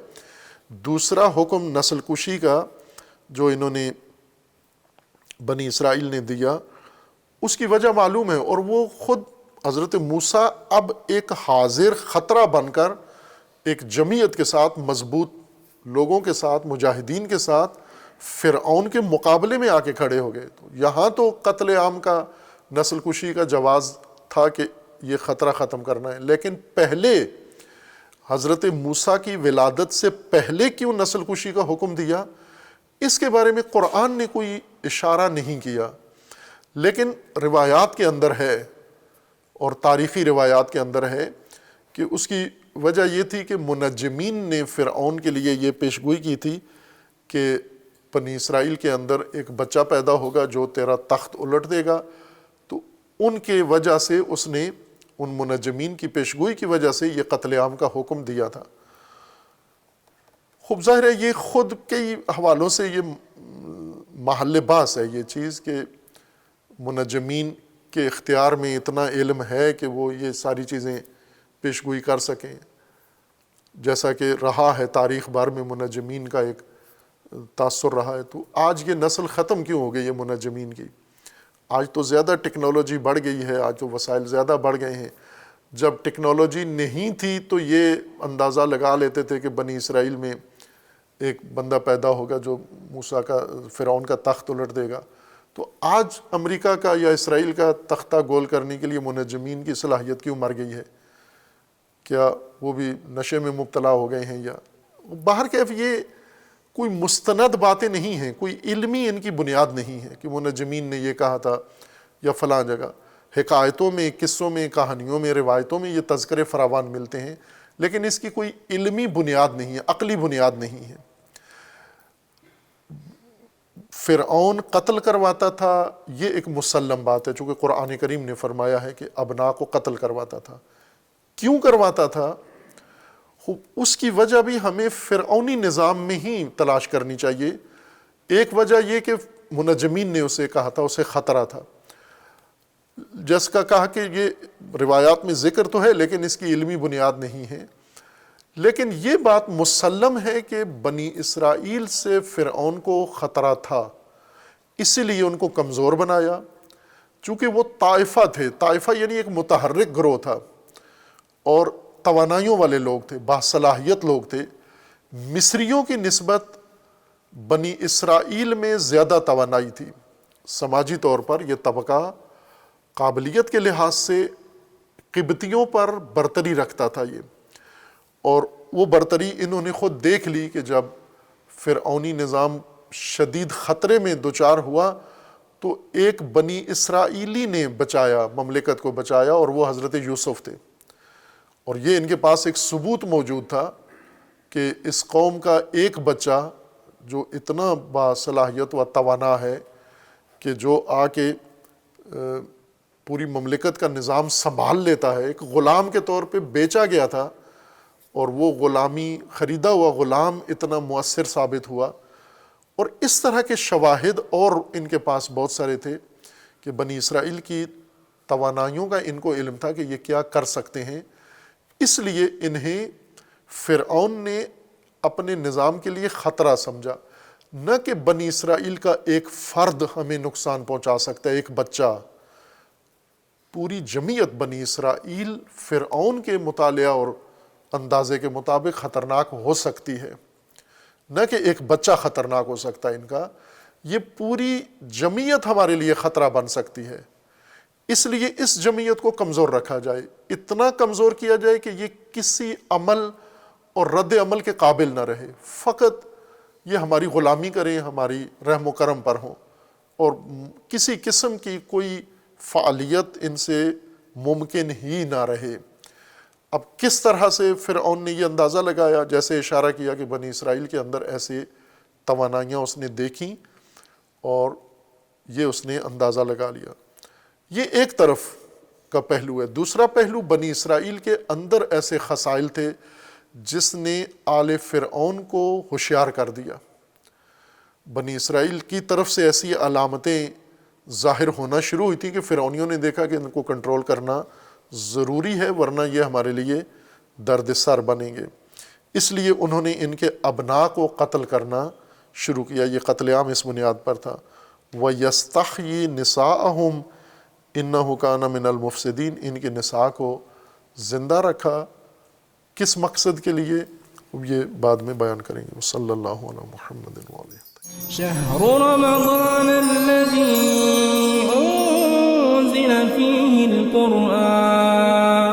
دوسرا حکم نسل کشی کا جو انہوں نے بنی اسرائیل نے دیا، اس کی وجہ معلوم ہے، اور وہ خود حضرت موسیٰ اب ایک حاضر خطرہ بن کر ایک جمعیت کے ساتھ، مضبوط لوگوں کے ساتھ، مجاہدین کے ساتھ فرعون کے مقابلے میں آ کے کھڑے ہو گئے۔ تو یہاں تو قتل عام کا، نسل کشی کا جواز تھا کہ یہ خطرہ ختم کرنا ہے، لیکن پہلے حضرت موسیٰ کی ولادت سے پہلے کیوں نسل کشی کا حکم دیا، اس کے بارے میں قرآن نے کوئی اشارہ نہیں کیا، لیکن روایات کے اندر ہے اور تاریخی روایات کے اندر ہے کہ اس کی وجہ یہ تھی کہ منجمین نے فرعون کے لیے یہ پیشگوئی کی تھی کہ بنی اسرائیل کے اندر ایک بچہ پیدا ہوگا جو تیرا تخت الٹ دے گا، تو ان کے وجہ سے اس نے، ان منجمین کی پیشگوئی کی وجہ سے یہ قتل عام کا حکم دیا تھا۔ خوب ظاہر ہے یہ خود کئی حوالوں سے یہ محل بحث ہے یہ چیز کہ منجمین کے اختیار میں اتنا علم ہے کہ وہ یہ ساری چیزیں پیشگوئی کر سکیں، جیسا کہ رہا ہے تاریخ بھر میں منجمین کا ایک تاثر رہا ہے۔ تو آج یہ نسل ختم کیوں ہو گئی ہے منجمین کی؟ آج تو زیادہ ٹیکنالوجی بڑھ گئی ہے، آج تو وسائل زیادہ بڑھ گئے ہیں۔ جب ٹیکنالوجی نہیں تھی تو یہ اندازہ لگا لیتے تھے کہ بنی اسرائیل میں ایک بندہ پیدا ہوگا جو موسیٰ کا، فرعون کا تخت الٹ دے گا۔ تو آج امریکہ کا یا اسرائیل کا تختہ گول کرنے کے لیے منجمین کی صلاحیت کیوں مر گئی ہے؟ کیا وہ بھی نشے میں مبتلا ہو گئے ہیں؟ یا باہر کیف یہ کوئی مستند باتیں نہیں ہیں، کوئی علمی ان کی بنیاد نہیں ہے کہ منجمین نے یہ کہا تھا یا فلاں جگہ۔ حکایتوں میں، قصوں میں، کہانیوں میں، روایتوں میں یہ تذکرے فراوان ملتے ہیں، لیکن اس کی کوئی علمی بنیاد نہیں ہے، عقلی بنیاد نہیں ہے۔ فرعون قتل کرواتا تھا، یہ ایک مسلم بات ہے، چونکہ قرآن کریم نے فرمایا ہے کہ ابناء کو قتل کرواتا تھا۔ کیوں کرواتا تھا؟ اس کی وجہ بھی ہمیں فرعونی نظام میں ہی تلاش کرنی چاہیے۔ ایک وجہ یہ کہ منجمین نے اسے کہا تھا، اسے خطرہ تھا، جس کا کہا کہ یہ روایات میں ذکر تو ہے لیکن اس کی علمی بنیاد نہیں ہے۔ لیکن یہ بات مسلم ہے کہ بنی اسرائیل سے فرعون کو خطرہ تھا، اسی لیے ان کو کمزور بنایا، چونکہ وہ طائفہ تھے۔ طائفہ یعنی ایک متحرک گروہ تھا اور توانائیوں والے لوگ تھے، باصلاحیت لوگ تھے۔ مصریوں کی نسبت بنی اسرائیل میں زیادہ توانائی تھی، سماجی طور پر یہ طبقہ قابلیت کے لحاظ سے قبطیوں پر برتری رکھتا تھا یہ، اور وہ برتری انہوں نے خود دیکھ لی کہ جب فرعونی نظام شدید خطرے میں دوچار ہوا تو ایک بنی اسرائیلی نے بچایا، مملکت کو بچایا، اور وہ حضرت یوسف تھے۔ اور یہ ان کے پاس ایک ثبوت موجود تھا کہ اس قوم کا ایک بچہ جو اتنا باصلاحیت و توانا ہے کہ جو آ کے پوری مملکت کا نظام سنبھال لیتا ہے، ایک غلام کے طور پہ بیچا گیا تھا، اور وہ غلامی، خریدا ہوا غلام اتنا مؤثر ثابت ہوا۔ اور اس طرح کے شواہد اور ان کے پاس بہت سارے تھے کہ بنی اسرائیل کی توانائیوں کا ان کو علم تھا کہ یہ کیا کر سکتے ہیں، اس لیے انہیں فرعون نے اپنے نظام کے لیے خطرہ سمجھا، نہ کہ بنی اسرائیل کا ایک فرد ہمیں نقصان پہنچا سکتا ہے، ایک بچہ۔ پوری جمعیت بنی اسرائیل فرعون کے مطالعہ اور اندازے کے مطابق خطرناک ہو سکتی ہے، نہ کہ ایک بچہ خطرناک ہو سکتا ہے ان کا، یہ پوری جمعیت ہمارے لیے خطرہ بن سکتی ہے۔ اس لیے اس جمعیت کو کمزور رکھا جائے، اتنا کمزور کیا جائے کہ یہ کسی عمل اور رد عمل کے قابل نہ رہے، فقط یہ ہماری غلامی کریں، ہماری رحم و کرم پر ہوں، اور کسی قسم کی کوئی فعالیت ان سے ممکن ہی نہ رہے۔ اب کس طرح سے فرعون نے یہ اندازہ لگایا؟ جیسے اشارہ کیا کہ بنی اسرائیل کے اندر ایسے توانائیاں اس نے دیکھیں اور یہ اس نے اندازہ لگا لیا۔ یہ ایک طرف کا پہلو ہے۔ دوسرا پہلو، بنی اسرائیل کے اندر ایسے خصائل تھے جس نے آل فرعون کو ہوشیار کر دیا۔ بنی اسرائیل کی طرف سے ایسی علامتیں ظاہر ہونا شروع ہوئی تھی کہ فرعونیوں نے دیکھا کہ ان کو کنٹرول کرنا ضروری ہے، ورنہ یہ ہمارے لیے درد سر بنیں گے۔ اس لیے انہوں نے ان کے ابناء کو قتل کرنا شروع کیا۔ یہ قتل عام اس بنیاد پر تھا۔ وَيَسْتَحْيِي نِسَاءَهُمْ إِنَّهُ كَانَ مِنَ الْمُفْسِدِينَ، ان کے نساء کو زندہ رکھا۔ کس مقصد کے لیے؟ یہ بعد میں بیان کریں گے۔ صلی اللہ علیہ محمد وعلیہ۔ شهر رمضان الذي أنزل فيه القرآن